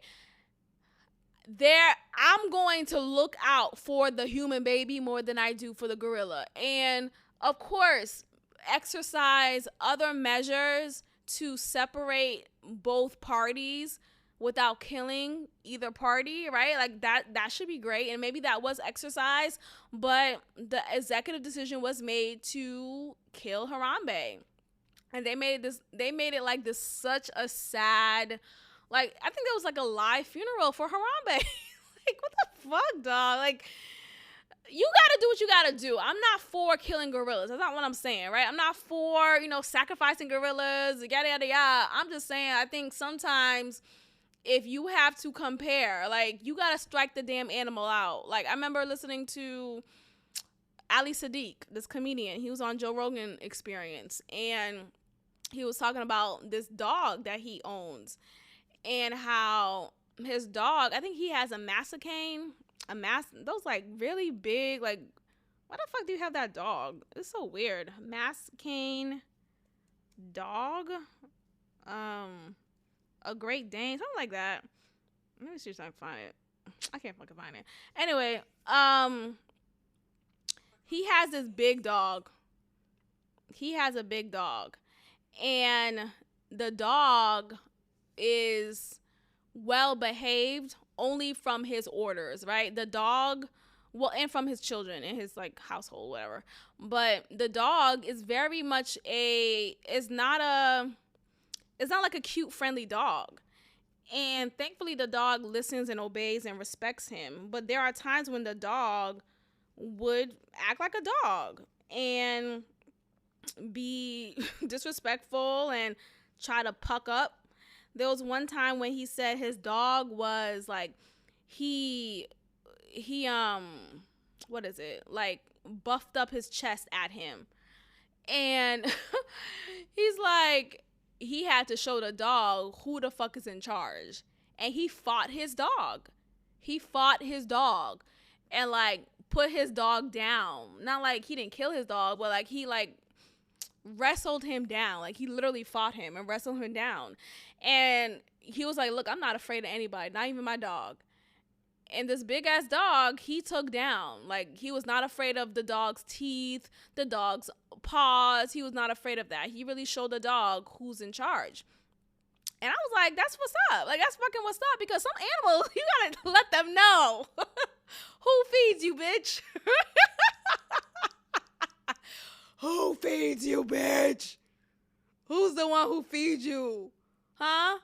I'm going to look out for the human baby more than I do for the gorilla. And of course, exercise other measures to separate both parties without killing either party, right? Like that should be great. And maybe that was exercise, but the executive decision was made to kill Harambe. And they made it like this such a sad, like, I think there was like a live funeral for Harambe. Like, what the fuck, dog? Like, you gotta do what you gotta do. I'm not for killing gorillas. That's not what I'm saying, right? I'm not for, sacrificing gorillas, yada, yada, yada. I'm just saying, I think sometimes if you have to compare, like, you gotta strike the damn animal out. Like, I remember listening to Ali Sadiq, this comedian. He was on Joe Rogan Experience, and he was talking about this dog that he owns and how his dog, I think he has a Masticaine, those like really big, like, why the fuck do you have that dog? It's so weird. Masticaine dog, a Great Dane, something like that. Let me see if I can find it. I can't fucking find it. Anyway, he has this big dog. He has a big dog. And the dog is well behaved only from his orders, right? The dog, well, and from his children in his like household, whatever. But the dog is very much it's not like a cute, friendly dog. And thankfully the dog listens and obeys and respects him. But there are times when the dog would act like a dog and be disrespectful and try to puck up. There was one time when he said his dog was like, he what is it? Like buffed up his chest at him. And he's like, he had to show the dog who the fuck is in charge. And he fought his dog. And like put his dog down. Not like he didn't kill his dog, but like he like wrestled him down. Like he literally fought him and wrestled him down. And he was like, look, I'm not afraid of anybody, not even my dog. And this big ass dog, he took down. Like he was not afraid of the dog's teeth, the dog's paws. He was not afraid of that. He really showed the dog who's in charge. And I was like, that's what's up. Like that's fucking what's up, because some animals, you gotta let them know who feeds you, bitch. Who feeds you, bitch? Who's the one who feeds you? Huh?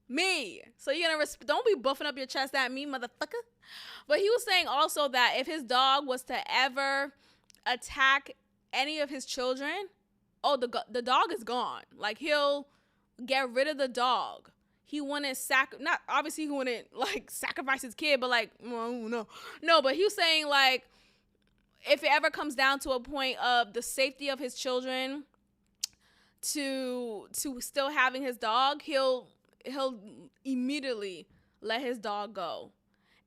Me. So you're gonna don't be buffing up your chest at me, motherfucker. But he was saying also that if his dog was to ever attack any of his children, the dog is gone. Like he'll get rid of the dog. He wouldn't not obviously he wouldn't like sacrifice his kid, but like no. But he was saying like if it ever comes down to a point of the safety of his children to still having his dog, he'll immediately let his dog go.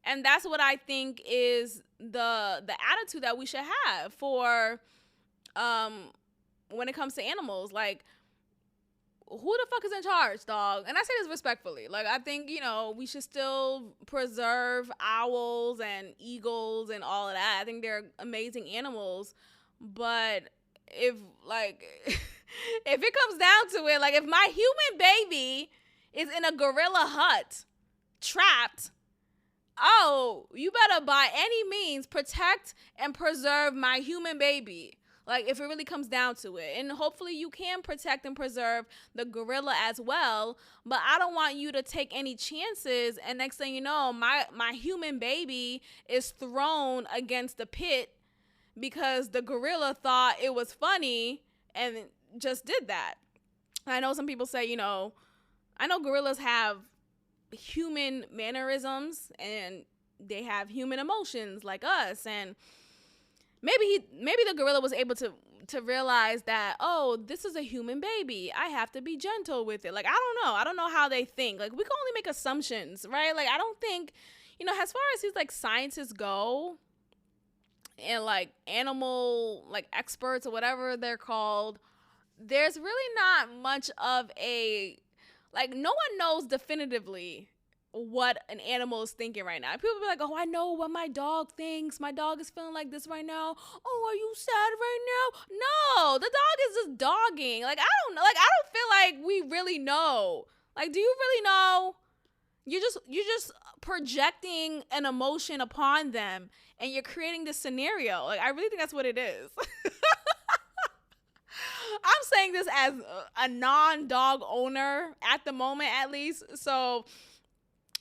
And that's what I think is the attitude that we should have for when it comes to animals. Like, who the fuck is in charge, dog? And I say this respectfully. Like, I think, we should still preserve owls and eagles and all of that. I think they're amazing animals. But if if it comes down to it, like if my human baby is in a gorilla hut, trapped, you better by any means protect and preserve my human baby. Like if it really comes down to it. And hopefully you can protect and preserve the gorilla as well. But I don't want you to take any chances. And next thing you know, my human baby is thrown against the pit because the gorilla thought it was funny and just did that. I know some people say, I know gorillas have human mannerisms and they have human emotions like us. And maybe the gorilla was able to realize that, this is a human baby. I have to be gentle with it. Like, I don't know. I don't know how they think. Like, we can only make assumptions, right? Like, I don't think, as far as these, like, scientists go and, like, animal, like, experts or whatever they're called, there's really not much of a, like, no one knows definitively what an animal is thinking right now. People be like, I know what my dog thinks. My dog is feeling like this right now. Are you sad right now? No, the dog is just dogging. Like, I don't know. Like, I don't feel like we really know. Like, do you really know? You're just projecting an emotion upon them and you're creating this scenario. Like, I really think that's what it is. I'm saying this as a non-dog owner at the moment, at least. So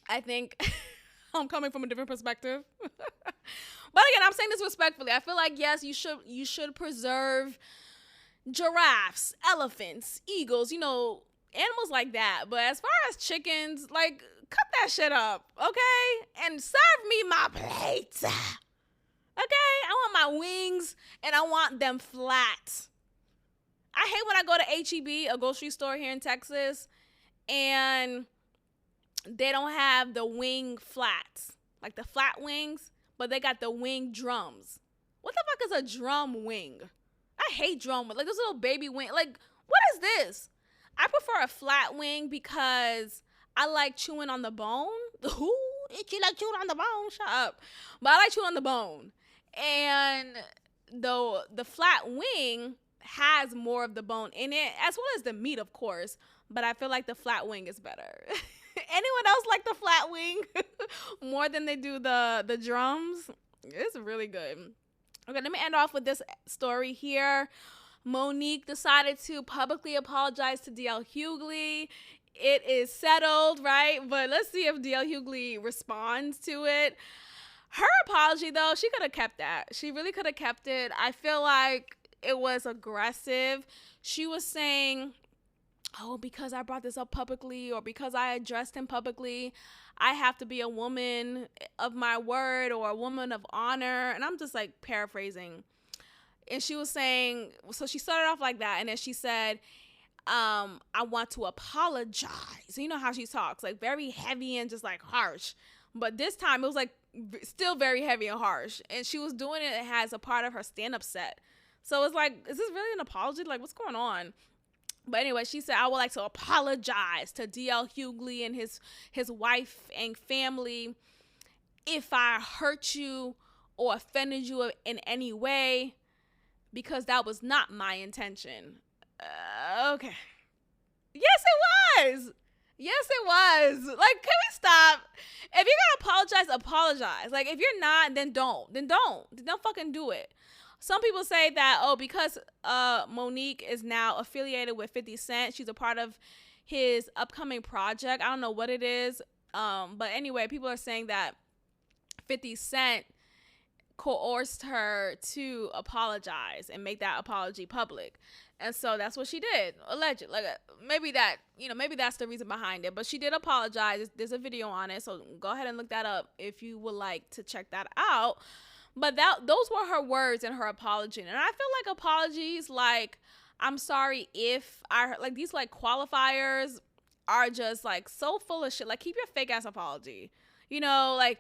I think I'm coming from a different perspective. But again, I'm saying this respectfully. I feel like, yes, you should preserve giraffes, elephants, eagles, animals like that. But as far as chickens, like, cut that shit up, okay? And serve me my plates. Okay? I want my wings and I want them flat. I hate when I go to H-E-B, a grocery store here in Texas, and they don't have the wing flats, like the flat wings, but they got the wing drums. What the fuck is a drum wing? I hate drum wings. Like this little baby wing. Like, what is this? I prefer a flat wing because I like chewing on the bone. Ooh, you like chewing on the bone? Shut up. But I like chewing on the bone. And the flat wing has more of the bone in it, as well as the meat, of course. but I feel like the flat wing is better. Anyone else like the flat wing more than they do the drums? It's really good. Okay, let me end off with this story here. Monique decided to publicly apologize to DL Hughley. It is settled, right? But let's see if DL Hughley responds to it. Her apology, though, she could have kept that. She really could have kept it. I feel like it was aggressive. She was saying, oh, because I brought this up publicly or because I addressed him publicly, I have to be a woman of my word or a woman of honor. And I'm just like paraphrasing. And she was saying, so she started off like that. And then she said, I want to apologize. So you know how she talks, like very heavy and just like harsh. But this time it was like still very heavy and harsh. And she was doing it as a part of her stand-up set. So it's like, is this really an apology? Like, what's going on? But anyway, she said, I would like to apologize to DL Hughley and his wife and family if I hurt you or offended you in any way, because that was not my intention. Okay. Yes, it was. Yes, it was. Like, can we stop? If you're going to apologize. Like, if you're not, then don't. Then don't fucking do it. Some people say that, oh, because Monique is now affiliated with 50 Cent, she's a part of his upcoming project. I don't know what it is. But anyway, people are saying that 50 Cent coerced her to apologize and make that apology public. And so that's what she did, allegedly. Like, maybe that's the reason behind it. But she did apologize. There's a video on it, so go ahead and look that up if you would like to check that out. But those were her words in her apology. And I feel like apologies, like, I'm sorry if I, like, these, like, qualifiers are just, like, so full of shit. Like, keep your fake-ass apology. You know, like,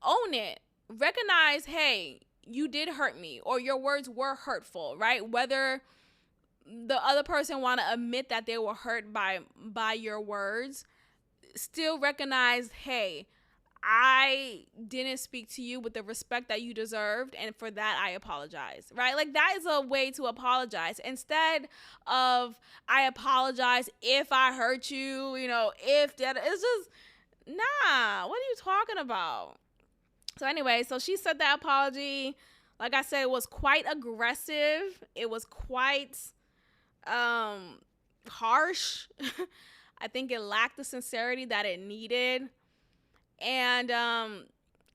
own it. Recognize, hey, you did hurt me, or your words were hurtful, right? Whether the other person want to admit that they were hurt by your words, still recognize, hey, I didn't speak to you with the respect that you deserved, and for that I apologize, right? Like, that is a way to apologize, instead of I apologize if I hurt you, you know, if that. It's just, nah, what are you talking about? So anyway, so she said that apology, like I said, it was quite aggressive. It was quite harsh. I think it lacked the sincerity that it needed. And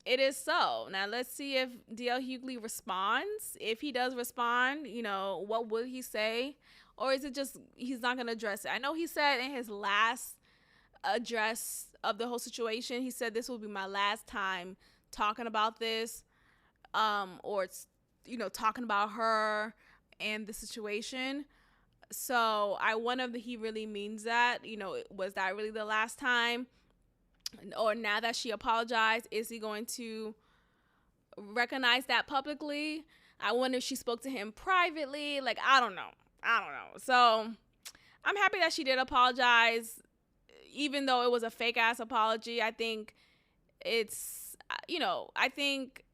it is so. Now, let's see if DL Hughley responds. If he does respond, you know, what would he say? Or is it just he's not going to address it? I know he said in his last address of the whole situation, he said this will be my last time talking about this, or it's, you know, talking about her and the situation. So I wonder if he really means that. You know, was that really the last time? Or now that she apologized, is he going to recognize that publicly? I wonder if she spoke to him privately. Like, I don't know. So I'm happy that she did apologize, even though it was a fake ass apology. I think it's, you know, I think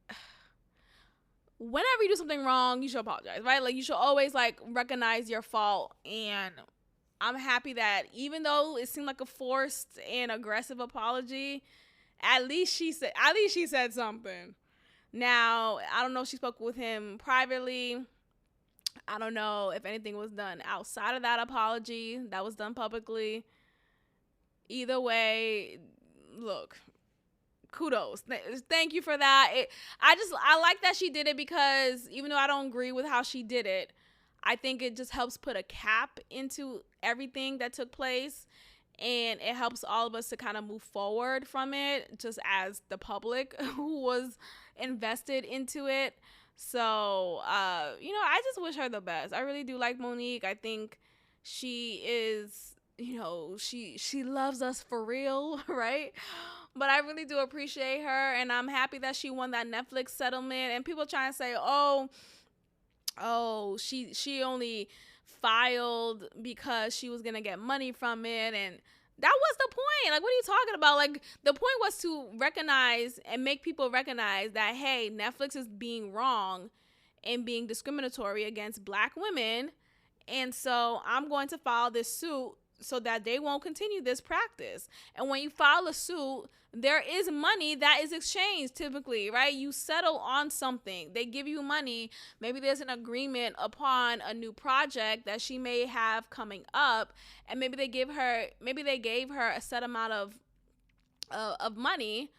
whenever you do something wrong, you should apologize, right? Like, you should always, like, recognize your fault. And I'm happy that even though it seemed like a forced and aggressive apology, at least she said something. Now, I don't know if she spoke with him privately. I don't know if anything was done outside of that apology that was done publicly. Either way, look, kudos. Thank you for that. I like that she did it, because even though I don't agree with how she did it, I think it just helps put a cap into everything that took place, and it helps all of us to kind of move forward from it, just as the public who was invested into it. So, you know, I just wish her the best. I really do like Monique. I think she is, you know, she loves us for real, right? But I really do appreciate her, and I'm happy that she won that Netflix settlement. And people trying to say, oh, she only filed because she was gonna get money from it, and that was the point. Like, what are you talking about? Like, the point was to recognize and make people recognize that, hey, Netflix is being wrong and being discriminatory against Black women, and so I'm going to file this suit so that they won't continue this practice. And when you file a suit, there is money that is exchanged typically, right? You settle on something. They give you money. Maybe there's an agreement upon a new project that she may have coming up, and maybe they gave her a set amount of money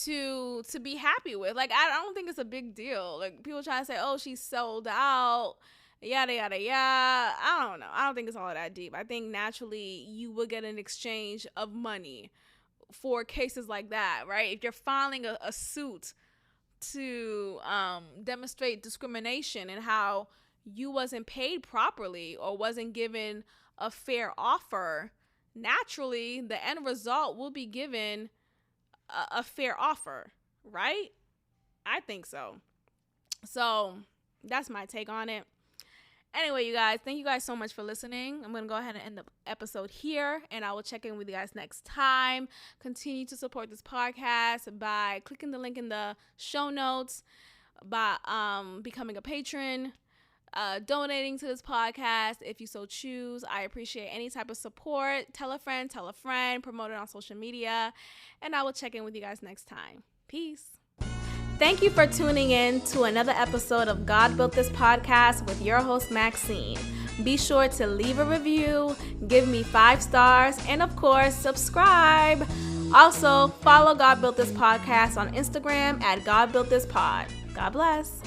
to be happy with. Like, I don't think it's a big deal. Like, people try to say, oh, she's sold out, yada yada yada. I don't know. I don't think it's all that deep. I think naturally you will get an exchange of money for cases like that, right? If you're filing a suit to demonstrate discrimination and how you wasn't paid properly or wasn't given a fair offer, naturally the end result will be given a fair offer, right? I think so. So that's my take on it. Anyway, you guys, thank you guys so much for listening. I'm going to go ahead and end the episode here, and I will check in with you guys next time. Continue to support this podcast by clicking the link in the show notes, by becoming a patron, donating to this podcast if you so choose. I appreciate any type of support. Tell a friend, promote it on social media, and I will check in with you guys next time. Peace. Thank you for tuning in to another episode of God Built This Podcast with your host, Maxine. Be sure to leave a review, give me 5 stars, and of course, subscribe. Also, follow God Built This Podcast on Instagram at God Built This Pod. God bless.